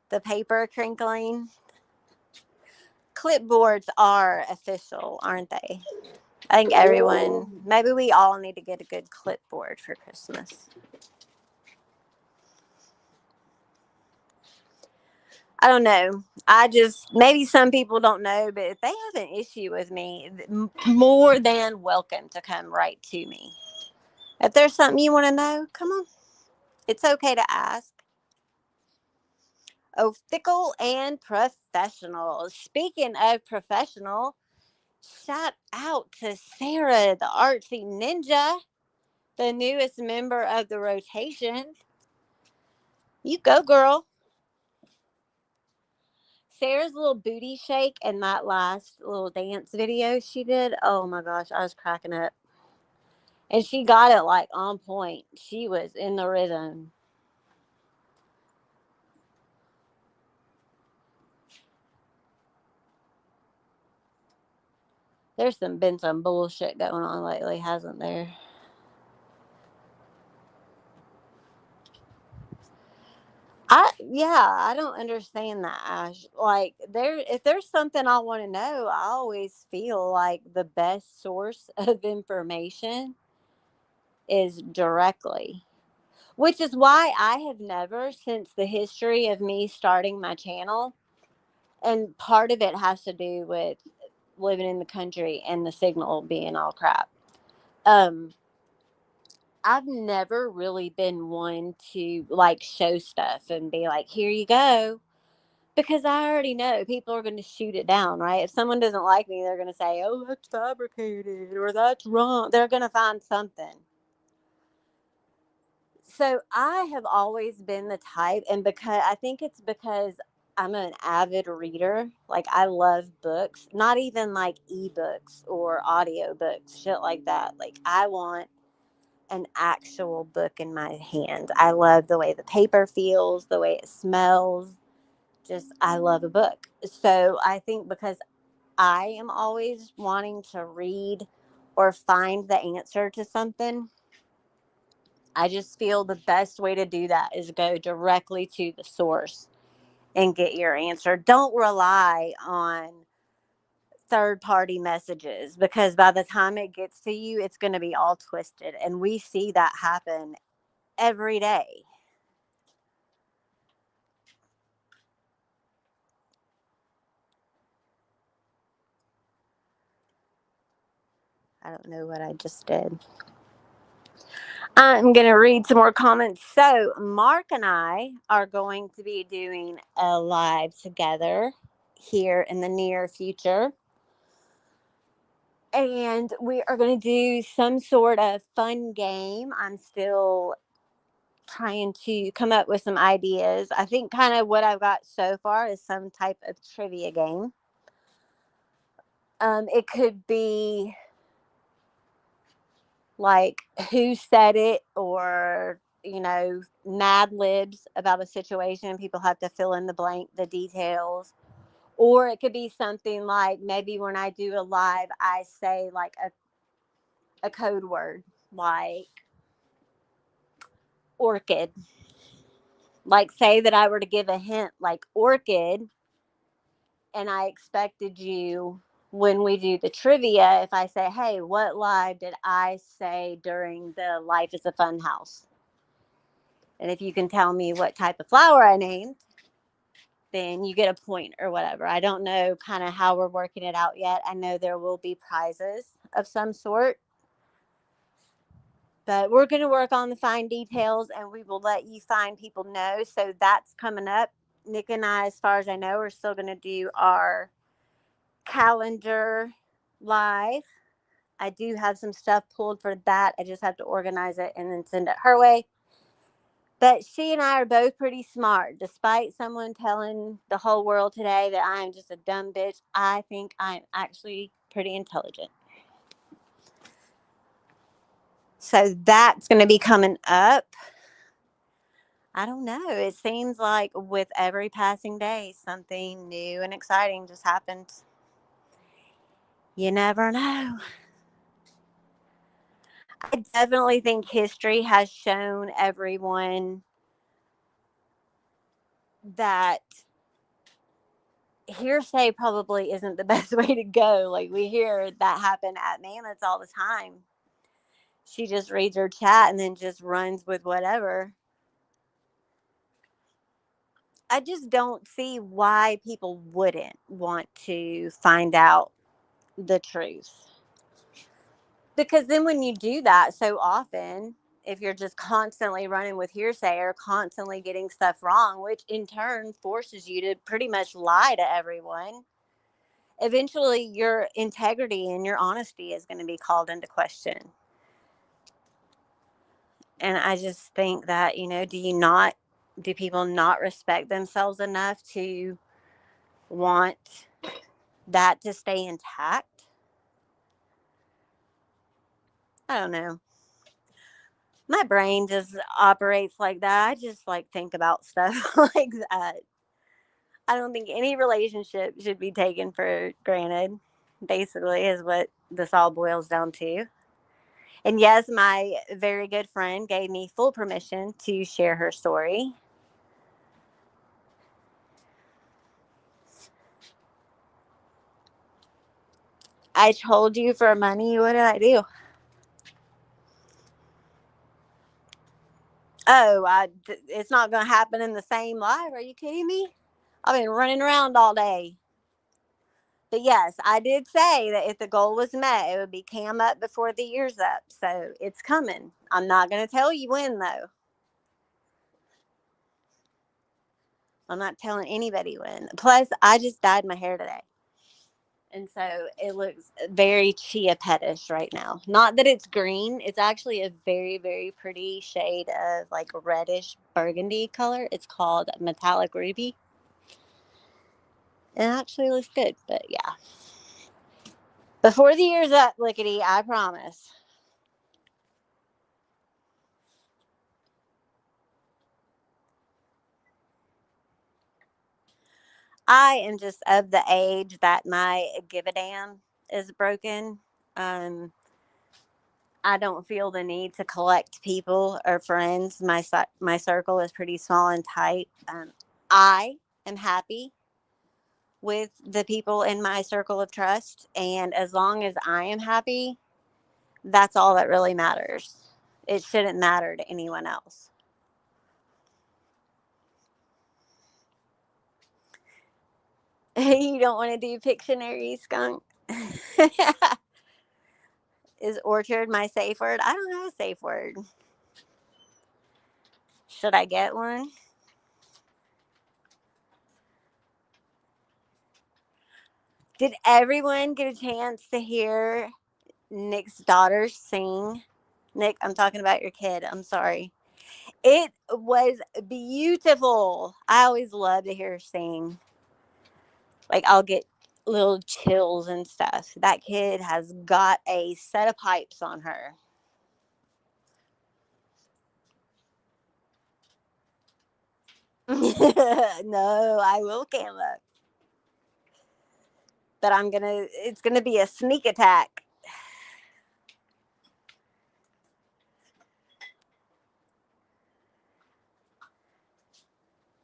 Speaker 1: The paper crinkling. Clipboards are official, aren't they? I think everyone, maybe we all need to get a good clipboard for Christmas. I don't know. Maybe some people don't know, but if they have an issue with me, more than welcome to come right to me. If there's something you want to know, come on. It's okay to ask. Oh, fickle and professional. Speaking of professional, shout out to Sarah, the artsy ninja, the newest member of the rotation. You go, girl. Sarah's little booty shake and that last little dance video she did. Oh my gosh, I was cracking up. And she got it like on point. She was in the rhythm. There's been some bullshit going on lately, hasn't there? I don't understand that, Ash. Like if there's something I want to know, I always feel like the best source of information is directly. Which is why I have never, since the history of me starting my channel, and part of it has to do with living in the country and the signal being all crap. Um, I've never really been one to like show stuff and be like, here you go. Because I already know people are going to shoot it down, right? If someone doesn't like me, they're going to say, oh, that's fabricated or that's wrong. They're going to find something. So I have always been the type, and because I think it's because I'm an avid reader. Like I love books, not even like ebooks or audio books, shit like that. Like I want an actual book in my hand. I love the way the paper feels, the way it smells. Just I love a book. So I think because I am always wanting to read or find the answer to something, I just feel the best way to do that is go directly to the source and get your answer. Don't rely on third party messages because by the time it gets to you, it's going to be all twisted. And we see that happen every day. I don't know what I just did. I'm going to read some more comments. So, Mark and I are going to be doing a live together here in the near future. And we are going to do some sort of fun game. I'm still trying to come up with some ideas. I think kind of what I've got so far is some type of trivia game. It could be like who said it or mad libs about a situation. People have to fill in the details. Or it could be something like maybe when I do a live, I say like a code word like orchid. Like, say that I were to give a hint like orchid, and I expected you, when we do the trivia, if I say, hey, what live did I say during the Life is a Fun House? And if you can tell me what type of flower I named, then you get a point or whatever. I don't know kind of how we're working it out yet. I know there will be prizes of some sort, but we're going to work on the fine details, and we will let you fine people know. So that's coming up. Nick and I, as far as I know, are still going to do our calendar live. I do have some stuff pulled for that. I just have to organize it and then send it her way. But she and I are both pretty smart. Despite someone telling the whole world today that I am just a dumb bitch, I think I'm actually pretty intelligent. So that's going to be coming up. I don't know. It seems like with every passing day, something new and exciting just happens. You never know. I definitely think history has shown everyone that hearsay probably isn't the best way to go. Like, we hear that happen at Mammoths all the time. She just reads her chat and then just runs with whatever. I just don't see why people wouldn't want to find out the truth. Because then when you do that so often, if you're just constantly running with hearsay or constantly getting stuff wrong, which in turn forces you to pretty much lie to everyone, eventually your integrity and your honesty is going to be called into question. And I just think that, do people not respect themselves enough to want that to stay intact? I don't know. My brain just operates like that. I just like think about stuff like that. I don't think any relationship should be taken for granted, basically, is what this all boils down to. And yes, my very good friend gave me full permission to share her story. I told you for money. What did I do? Oh, it's not going to happen in the same live. Are you kidding me? I've been running around all day. But yes, I did say that if the goal was met, it would be cam up before the year's up. So it's coming. I'm not going to tell you when, though. I'm not telling anybody when. Plus, I just dyed my hair today. And so it looks very chia pettish right now. Not that it's green. It's actually a very, very pretty shade of like reddish burgundy color. It's called metallic ruby. It actually looks good, but yeah. Before the year's up, Lickety, I promise. I am just of the age that my give a damn is broken. Um, I don't feel the need to collect people or friends. My circle is pretty small and tight. I am happy with the people in my circle of trust, and as long as I am happy, that's all that really matters. It shouldn't matter to anyone else. You don't want to do Pictionary, skunk? Is orchard my safe word? I don't have a safe word. Should I get one? Did everyone get a chance to hear Nick's daughter sing? Nick, I'm talking about your kid. I'm sorry. It was beautiful. I always love to hear her sing. Like, I'll get little chills and stuff. That kid has got a set of pipes on her. No, I will cam up. But it's gonna be a sneak attack.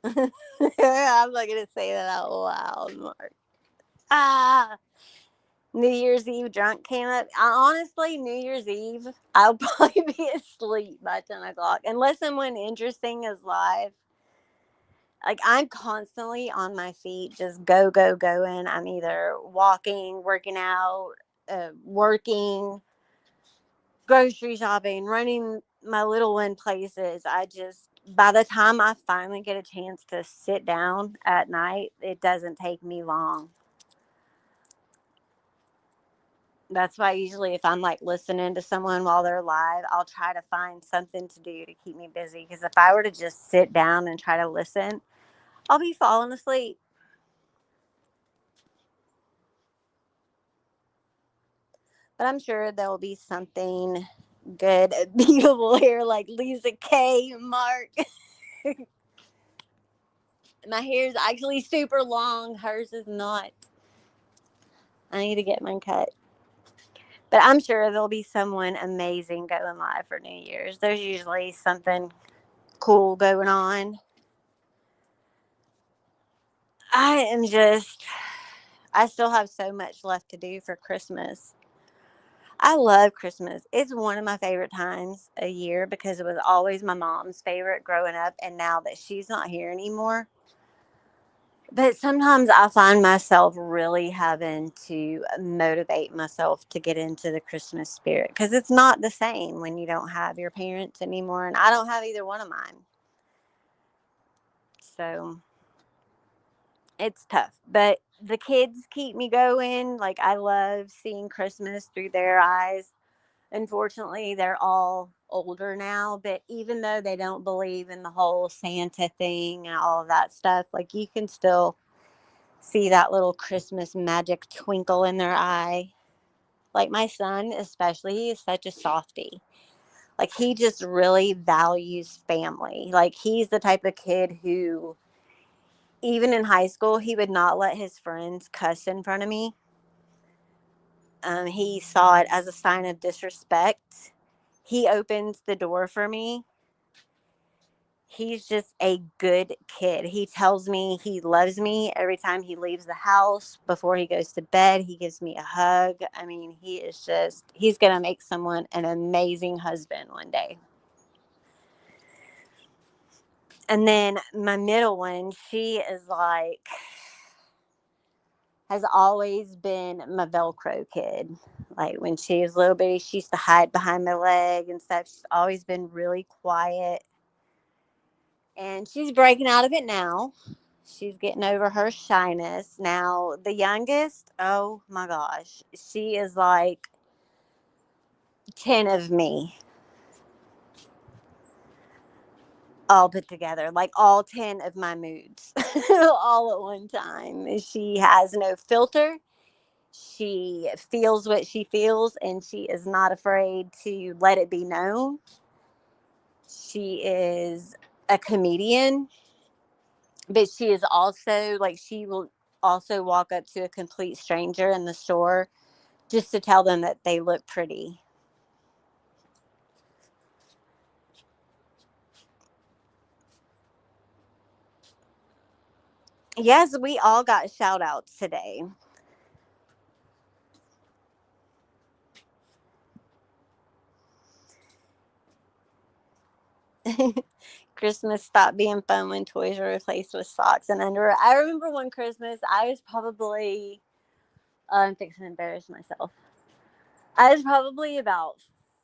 Speaker 1: I'm not gonna say that out loud, Mark. Ah, New Year's Eve drunk came up. Honestly, New Year's Eve, I'll probably be asleep by 10 o'clock unless someone interesting is live. Like I'm constantly on my feet, just go going. I'm either walking, working out, working, grocery shopping, running my little one places. I just by the time I finally get a chance to sit down at night, it doesn't take me long. That's why usually if I'm like listening to someone while they're live, I'll try to find something to do to keep me busy. Because if I were to just sit down and try to listen, I'll be falling asleep. But I'm sure there will be something good, beautiful hair like Lisa K. Mark. My hair is actually super long. Hers is not. I need to get mine cut. But I'm sure there'll be someone amazing going live for New Year's. There's usually something cool going on. I am just, I still have so much left to do for Christmas. I love Christmas. It's one of my favorite times a year because it was always my mom's favorite growing up. And now that she's not here anymore, but sometimes I find myself really having to motivate myself to get into the Christmas spirit because it's not the same when you don't have your parents anymore. And I don't have either one of mine. So it's tough. But the kids keep me going. Like, I love seeing Christmas through their eyes. Unfortunately, they're all older now. But even though they don't believe in the whole Santa thing and all of that stuff, like, you can still see that little Christmas magic twinkle in their eye. Like my son, especially, he is such a softie. Like he just really values family. Like he's the type of kid who, even in high school, he would not let his friends cuss in front of me. He saw it as a sign of disrespect. He opens the door for me. He's just a good kid. He tells me he loves me every time he leaves the house. Before he goes to bed, he gives me a hug. I mean, he's going to make someone an amazing husband one day. And then my middle one, she is like, has always been my Velcro kid. Like when she was little bitty, she used to hide behind my leg and stuff. She's always been really quiet. And she's breaking out of it now. She's getting over her shyness. Now, the youngest, oh my gosh, she is like 10 of me all put together, like all 10 of my moods all at one time. She has no filter. She feels what she feels and she is not afraid to let it be known. She is a comedian, but she is also like, she will also walk up to a complete stranger in the store just to tell them that they look pretty. Yes, we all got shout outs today. Christmas stopped being fun when toys were replaced with socks and underwear. I remember one Christmas, I was probably, I'm fixing to embarrass myself. I was probably about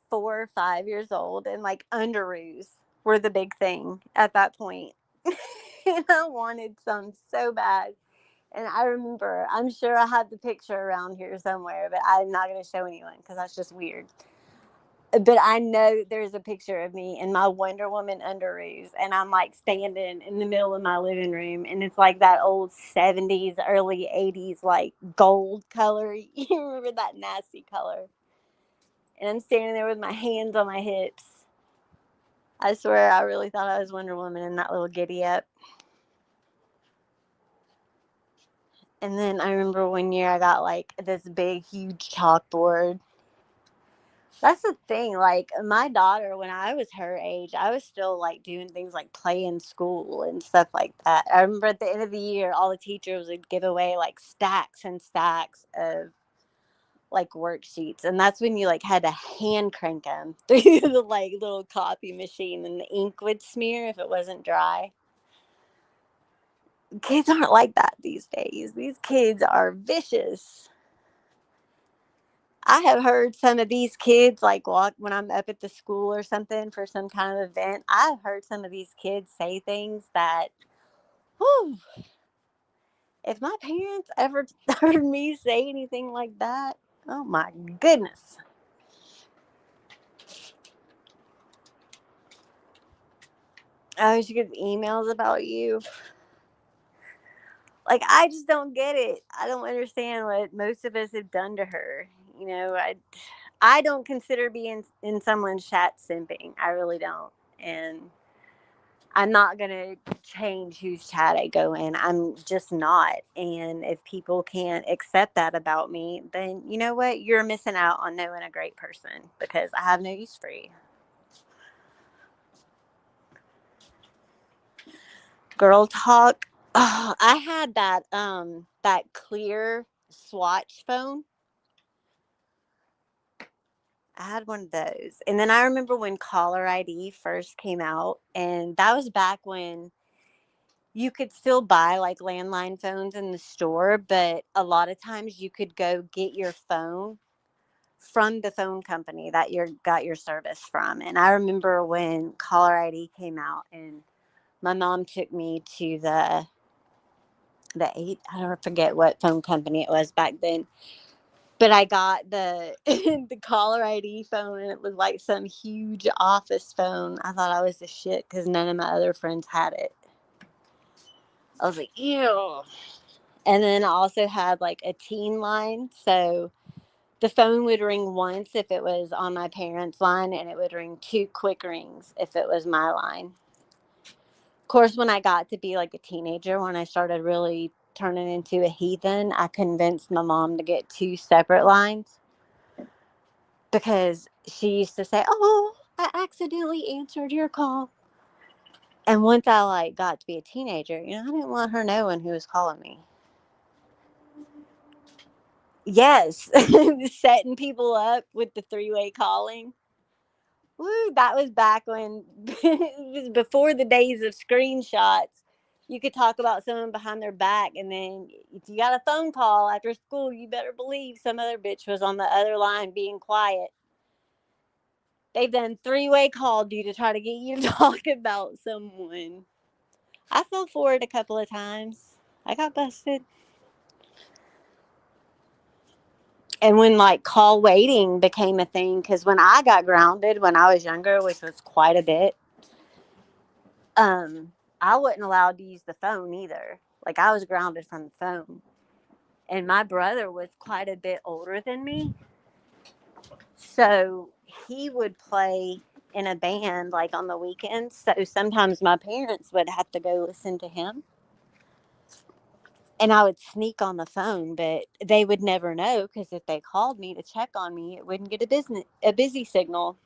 Speaker 1: 4 or 5 years old, and like underoos were the big thing at that point. And I wanted some so bad. And I remember, I'm sure I have the picture around here somewhere, but I'm not going to show anyone because that's just weird. But I know there's a picture of me in my Wonder Woman underoos, and I'm like standing in the middle of my living room, and it's like that old 70s, early 80s, like gold color. You remember that nasty color? And I'm standing there with my hands on my hips. I swear, I really thought I was Wonder Woman in that little giddy up. And then I remember one year I got like this big, huge chalkboard. That's the thing. Like my daughter, when I was her age, I was still like doing things like play in school and stuff like that. I remember at the end of the year, all the teachers would give away like stacks and stacks of like worksheets, and that's when you like had to hand crank them through the like little copy machine, and the ink would smear if it wasn't dry. Kids aren't like that these days. These kids are vicious. I have heard some of these kids like walk when I'm up at the school or something for some kind of event. I've heard some of these kids say things that, whew, if my parents ever heard me say anything like that, oh my goodness. Oh, she gets emails about you. Like, I just don't get it. I don't understand what most of us have done to her. You know, I don't consider being in someone's chat simping. I really don't. And I'm not going to change whose chat I go in. I'm just not. And if people can't accept that about me, then you know what? You're missing out on knowing a great person because I have no use for you. Girl talk. Oh, I had that clear Swatch phone. I had one of those. And then I remember when caller ID first came out, and that was back when you could still buy like landline phones in the store, but a lot of times you could go get your phone from the phone company that you got your service from. And I remember when caller ID came out, and my mom took me to the eight, I don't forget what phone company it was back then. But I got the the caller ID phone, and it was like some huge office phone. I thought I was the shit because none of my other friends had it. I was like, ew. And then I also had like a teen line. So the phone would ring once if it was on my parents' line, and it would ring two quick rings if it was my line. Of course, when I got to be like a teenager, when I started really turning into a heathen, I convinced my mom to get two separate lines because she used to say, "Oh, I accidentally answered your call." And once I like got to be a teenager, I didn't want her knowing who was calling me. Yes, setting people up with the three-way calling. Woo, that was back when it was before the days of screenshots. You could talk about someone behind their back, and then if you got a phone call after school, you better believe some other bitch was on the other line being quiet. They've done three-way called you to try to get you to talk about someone. I fell for it a couple of times. I got busted. And when like call waiting became a thing, because when I got grounded when I was younger, which was quite a bit, I wasn't allowed to use the phone either. Like I was grounded from the phone. And my brother was quite a bit older than me. So he would play in a band like on the weekends. So sometimes my parents would have to go listen to him. And I would sneak on the phone, but they would never know because if they called me to check on me, it wouldn't get a busy signal.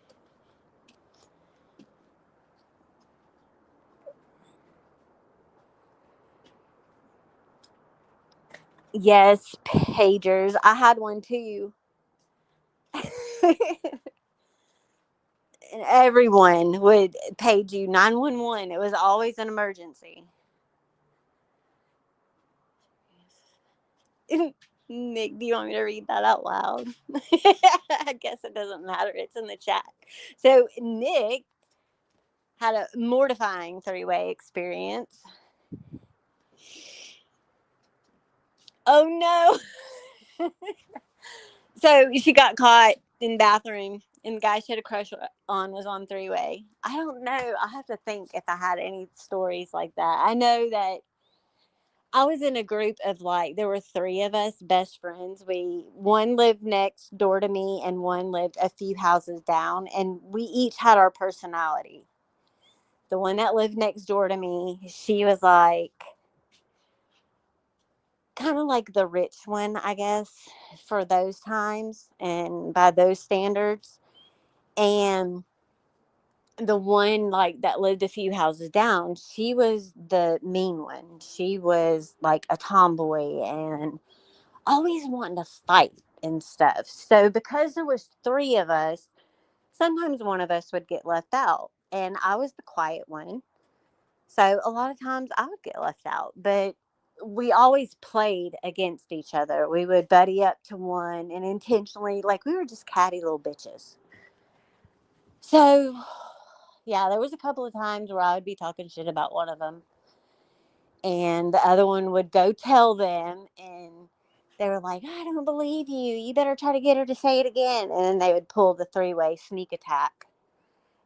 Speaker 1: Yes, pagers. I had one too. And everyone would page you 911. It was always an emergency. Nick, do you want me to read that out loud? I guess it doesn't matter. It's in the chat. So, Nick had a mortifying three-way experience. Oh no. So, she got caught in the bathroom, and the guy she had a crush on was on three-way. I don't know. I have to think if I had any stories like that. I know that I was in a group of like there were three of us best friends. One lived next door to me and one lived a few houses down, and we each had our personality. The one that lived next door to me, she was like kind of like the rich one, I guess, for those times and by those standards. And the one like that lived a few houses down, she was the mean one. She was like a tomboy and always wanting to fight and stuff. So because there was three of us, sometimes one of us would get left out, and I was the quiet one. So a lot of times I would get left out, but we always played against each other. We would buddy up to one and intentionally, like, we were just catty little bitches. So, yeah, there was a couple of times where I would be talking shit about one of them, and the other one would go tell them, and they were like, I don't believe you. You better try to get her to say it again. And then they would pull the three-way sneak attack.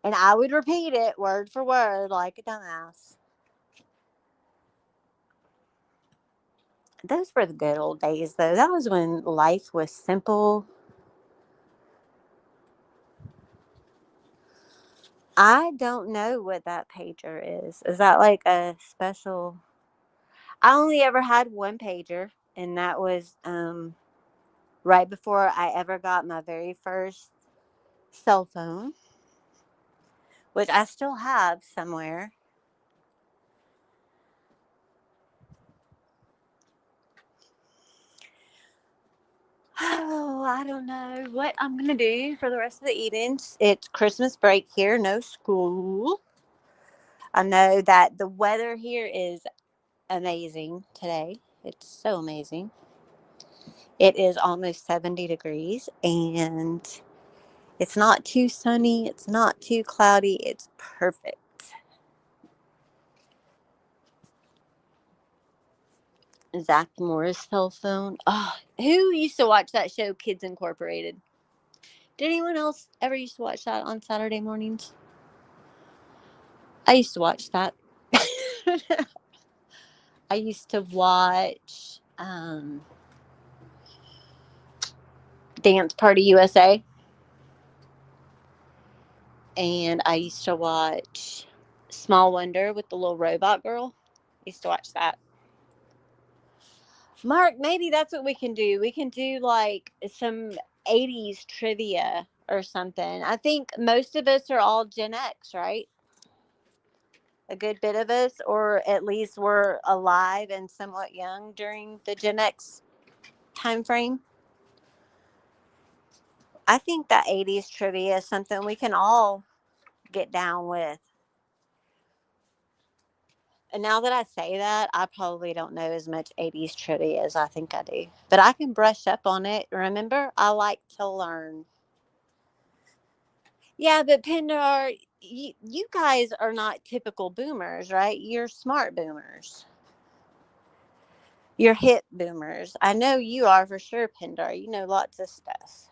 Speaker 1: And I would repeat it word for word like a dumbass. Those were the good old days, though. That was when life was simple. I don't know what that pager is. Is that like a special? I only ever had one pager, and that was right before I ever got my very first cell phone, which I still have somewhere. Oh, I don't know what I'm going to do for the rest of the evenings. It's Christmas break here, no school. I know that the weather here is amazing today. It's so amazing. It is almost 70 degrees and it's not too sunny. It's not too cloudy. It's perfect. Zach Morris cell phone. Oh, who used to watch that show, Kids Incorporated? Did anyone else ever used to watch that on Saturday mornings? I used to watch that. I used to watch Dance Party USA. And I used to watch Small Wonder with the little robot girl. I used to watch that. Mark, maybe that's what we can do. We can do like some 80s trivia or something. I think most of us are all Gen X, right? A good bit of us, or at least we're alive and somewhat young during the Gen X time frame. I think that 80s trivia is something we can all get down with. And now that I say that, I probably don't know as much 80s trivia as I think I do. But I can brush up on it. Remember, I like to learn. Yeah, but Pindar, you guys are not typical boomers, right? You're smart boomers. You're hip boomers. I know you are for sure, Pindar. You know lots of stuff.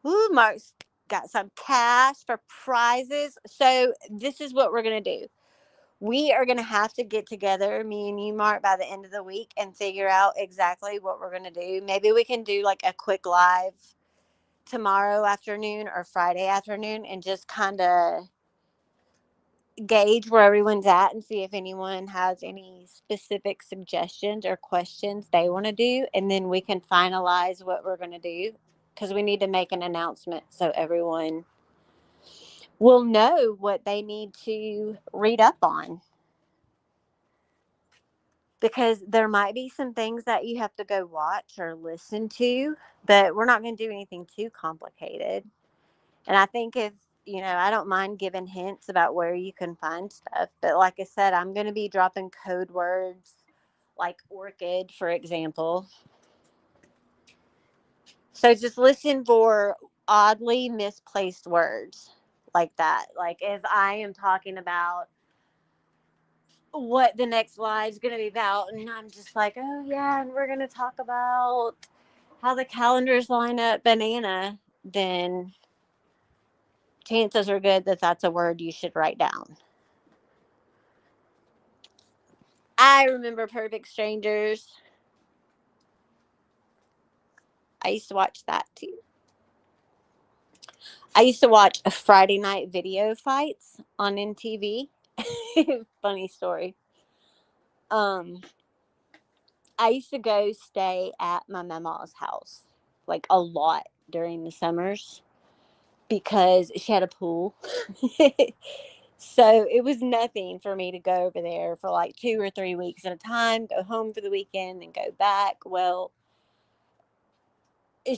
Speaker 1: Ooh, Mark's got some cash for prizes. So this is what we're going to do. We are going to have to get together, me and you, Mark, by the end of the week and figure out exactly what we're going to do. Maybe we can do like a quick live tomorrow afternoon or Friday afternoon and just kind of gauge where everyone's at and see if anyone has any specific suggestions or questions they want to do. And then we can finalize what we're going to do because we need to make an announcement so everyone will know what they need to read up on. Because there might be some things that you have to go watch or listen to, but we're not going to do anything too complicated. And I think if, I don't mind giving hints about where you can find stuff. But like I said, I'm going to be dropping code words like orchid, for example. So just listen for oddly misplaced words like that. Like if I am talking about what the next live is going to be about, and I'm just like, oh yeah, and we're going to talk about how the calendars line up banana, then chances are good that that's a word you should write down. I remember Perfect Strangers. I used to watch that too. I used to watch Friday night video fights on MTV. Funny story. Um, I used to go stay at my mama's house like a lot during the summers because she had a pool. So it was nothing for me to go over there for like 2 or 3 weeks at a time, go home for the weekend, and go back. Well,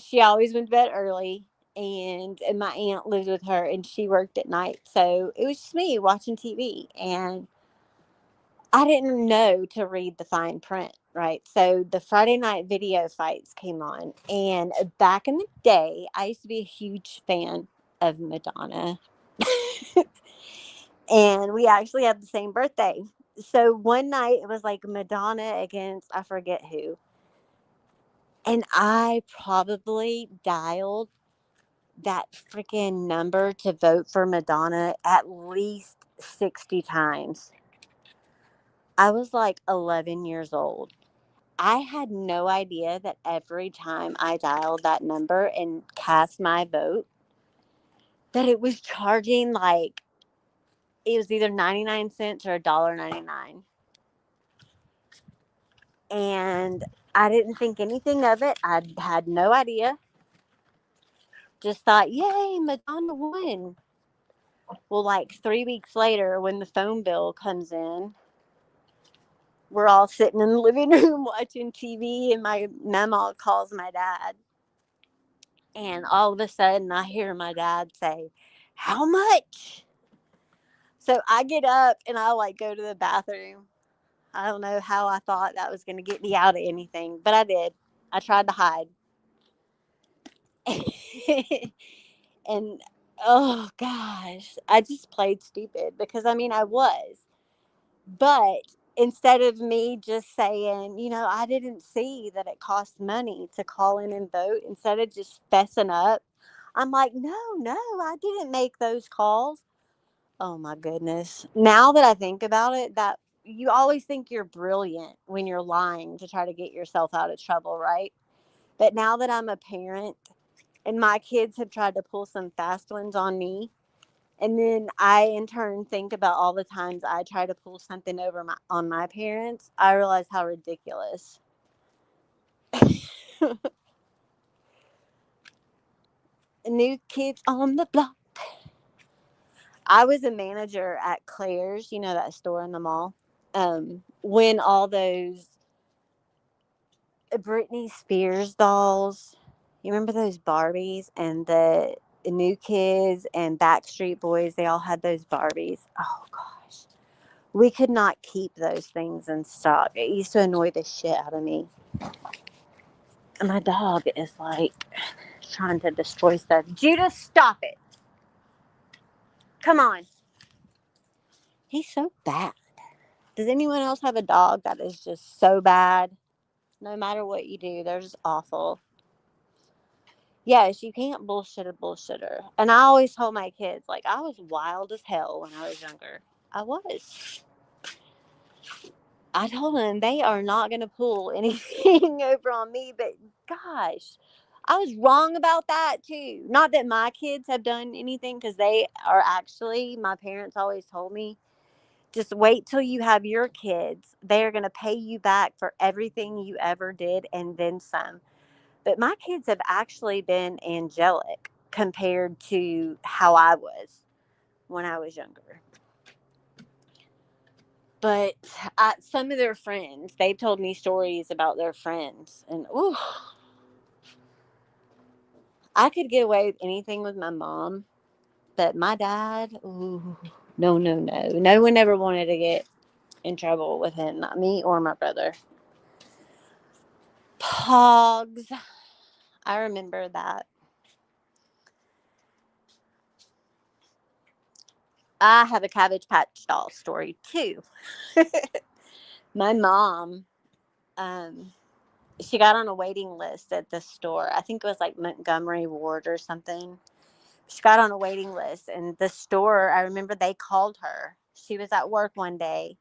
Speaker 1: she always went to bed early, and my aunt lived with her, and she worked at night. So it was just me watching TV, and I didn't know to read the fine print, right? So the Friday night video fights came on, and back in the day, I used to be a huge fan of Madonna. And we actually had the same birthday. So one night it was like Madonna against I forget who. And I probably dialed that freaking number to vote for Madonna at least 60 times. I was like 11 years old. I had no idea that every time I dialed that number and cast my vote, that it was charging like it was either 99 cents or $1.99. And I didn't think anything of it. I had no idea. Just thought, yay, Madonna won. Well, like 3 weeks later, when the phone bill comes in, we're all sitting in the living room watching TV, and my mama calls my dad. And all of a sudden, I hear my dad say, "How much?" So I get up and I like go to the bathroom. I don't know how I thought that was going to get me out of anything, but I did. I tried to hide. And oh gosh, I just played stupid because I mean, I was. But instead of me just saying, I didn't see that it cost money to call in and vote, instead of just fessing up, I'm like, no, I didn't make those calls. Oh my goodness. Now that I think about it, that you always think you're brilliant when you're lying to try to get yourself out of trouble, right? But now that I'm a parent and my kids have tried to pull some fast ones on me, and then I in turn think about all the times I try to pull something over on my parents, I realize how ridiculous. New kids on the block. I was a manager at Claire's, that store in the mall. When all those Britney Spears dolls, you remember those Barbies and the New Kids and Backstreet Boys, they all had those Barbies. Oh gosh. We could not keep those things in stock. It used to annoy the shit out of me. And my dog is like trying to destroy stuff. Judah, stop it. Come on. He's so bad. Does anyone else have a dog that is just so bad? No matter what you do, they're just awful. Yes, you can't bullshit a bullshitter. And I always told my kids, like, I was wild as hell when I was younger. I was. I told them they are not going to pull anything over on me, but gosh, I was wrong about that too. Not that my kids have done anything, because they are actually, my parents always told me, just wait till you have your kids. They are going to pay you back for everything you ever did and then some. But my kids have actually been angelic compared to how I was when I was younger. But some of their friends, they've told me stories about their friends. And, ooh, I could get away with anything with my mom. But my dad, ooh, no, no, no. No one ever wanted to get in trouble with him, not me or my brother. Pogs. I remember that. I have a Cabbage Patch doll story too. My mom, um, she got on a waiting list at the store. I think it was like Montgomery Ward or something. She got on a waiting list, and the store, I remember they called her. She was at work one day,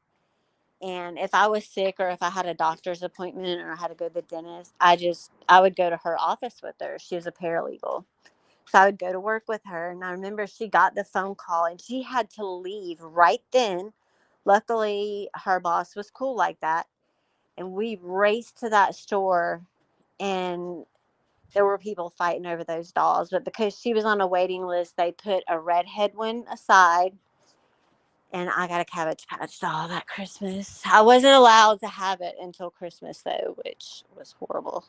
Speaker 1: and if I was sick or if I had a doctor's appointment or I had to go to the dentist, I would go to her office with her. She was a paralegal. So I would go to work with her, and I remember she got the phone call and she had to leave right then Luckily, her boss was cool like that. And we raced to that store, and there were people fighting over those dolls. But because she was on a waiting list, they put a redhead one aside. And I got a Cabbage Patch doll that Christmas. I wasn't allowed to have it until Christmas, though, which was horrible.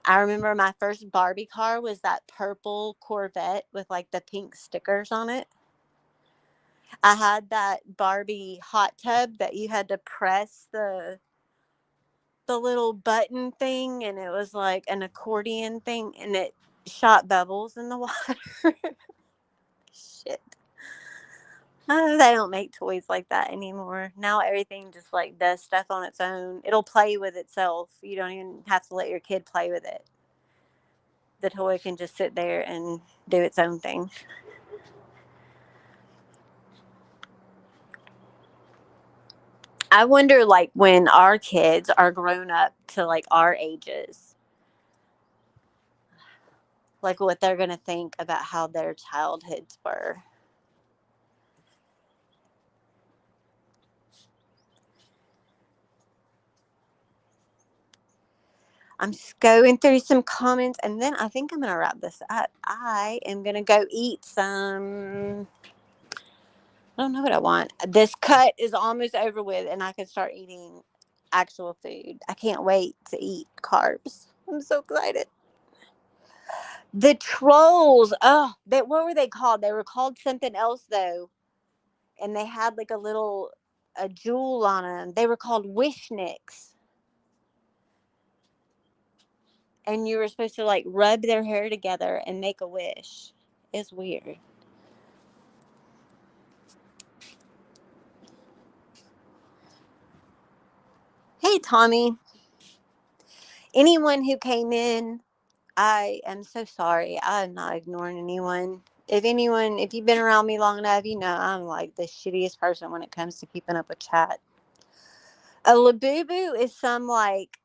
Speaker 1: I remember my first Barbie car was that purple Corvette with like the pink stickers on it. I had that Barbie hot tub that you had to press the little button thing, and it was like an accordion thing, and it shot bubbles in the water. Shit. They don't make toys like that anymore. Now everything just like does stuff on its own. It'll play with itself. You don't even have to let your kid play with it. The toy can just sit there and do its own thing. I wonder, like, when our kids are grown up to like our ages, like what they're going to think about how their childhoods were. I'm just going through some comments, and then I think I'm going to wrap this up. I am going to go eat some. I don't know what I want. This cut is almost over with, and I can start eating actual food. I can't wait to eat carbs. I'm so excited. The trolls. Oh, what were they called? They were called something else though, and they had like a jewel on them. They were called wishnicks, and you were supposed to like rub their hair together and make a wish. It's weird. Hey, Tommy. Anyone who came in, I am so sorry. I'm not ignoring anyone. If you've been around me long enough, you know I'm like the shittiest person when it comes to keeping up with chat. A Labubu is some like,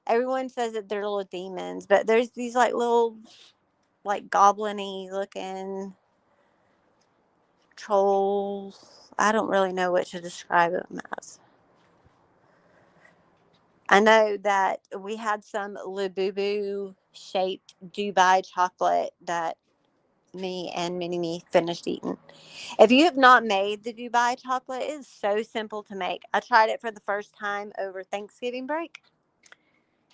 Speaker 1: everyone says that they're little demons, but there's these like little like goblin-y looking trolls. I don't really know what to describe them as. I know that we had some Labubu shaped Dubai chocolate that me and Mini Me finished eating. If you have not made the Dubai chocolate, it is so simple to make. I tried it for the first time over Thanksgiving break.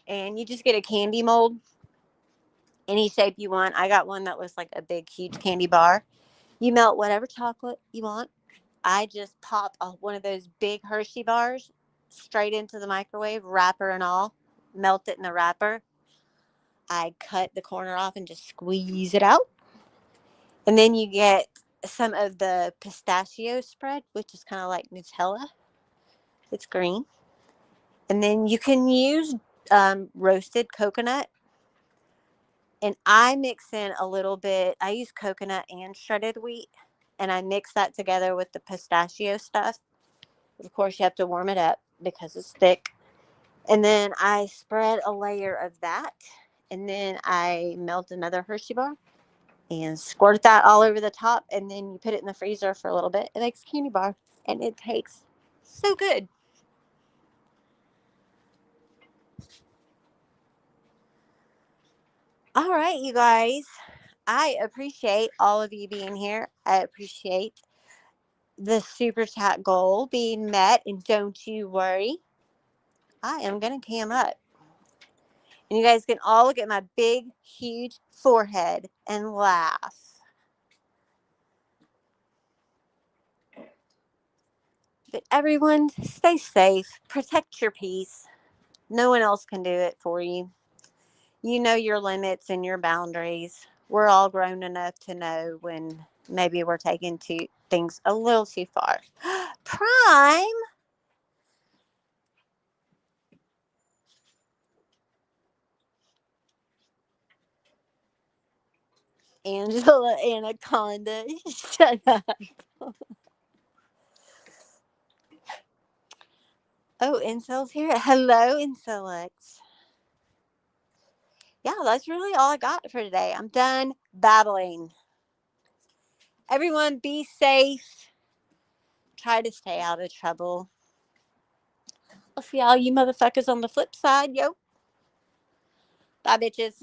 Speaker 1: And you just get a candy mold, any shape you want. I got one that was like a big, huge candy bar. You melt whatever chocolate you want. I just pop one of those big Hershey bars straight into the microwave, wrapper and all. Melt it in the wrapper. I cut the corner off and just squeeze it out. And then you get some of the pistachio spread, which is kind of like Nutella. It's green. And then you can use roasted coconut. And I mix in a little bit. I use coconut and shredded wheat. And I mix that together with the pistachio stuff. Of course, you have to warm it up because it's thick. And then I spread a layer of that. And then I melt another Hershey bar and squirt that all over the top. And then you put it in the freezer for a little bit. It makes a candy bar. And it tastes so good. All right, you guys. I appreciate all of you being here. I appreciate the super chat goal being met. And don't you worry, I am going to cam up. And you guys can all look at my big, huge forehead and laugh. But everyone, stay safe. Protect your peace. No one else can do it for you. You know your limits and your boundaries. We're all grown enough to know when maybe we're taking things a little too far. Prime. Angela Anaconda. Shut up. Oh, Incel's here. Hello, Incelix. Yeah, that's really all I got for today. I'm done babbling. Everyone be safe. Try to stay out of trouble. I'll see all you motherfuckers on the flip side, yo. Bye, bitches.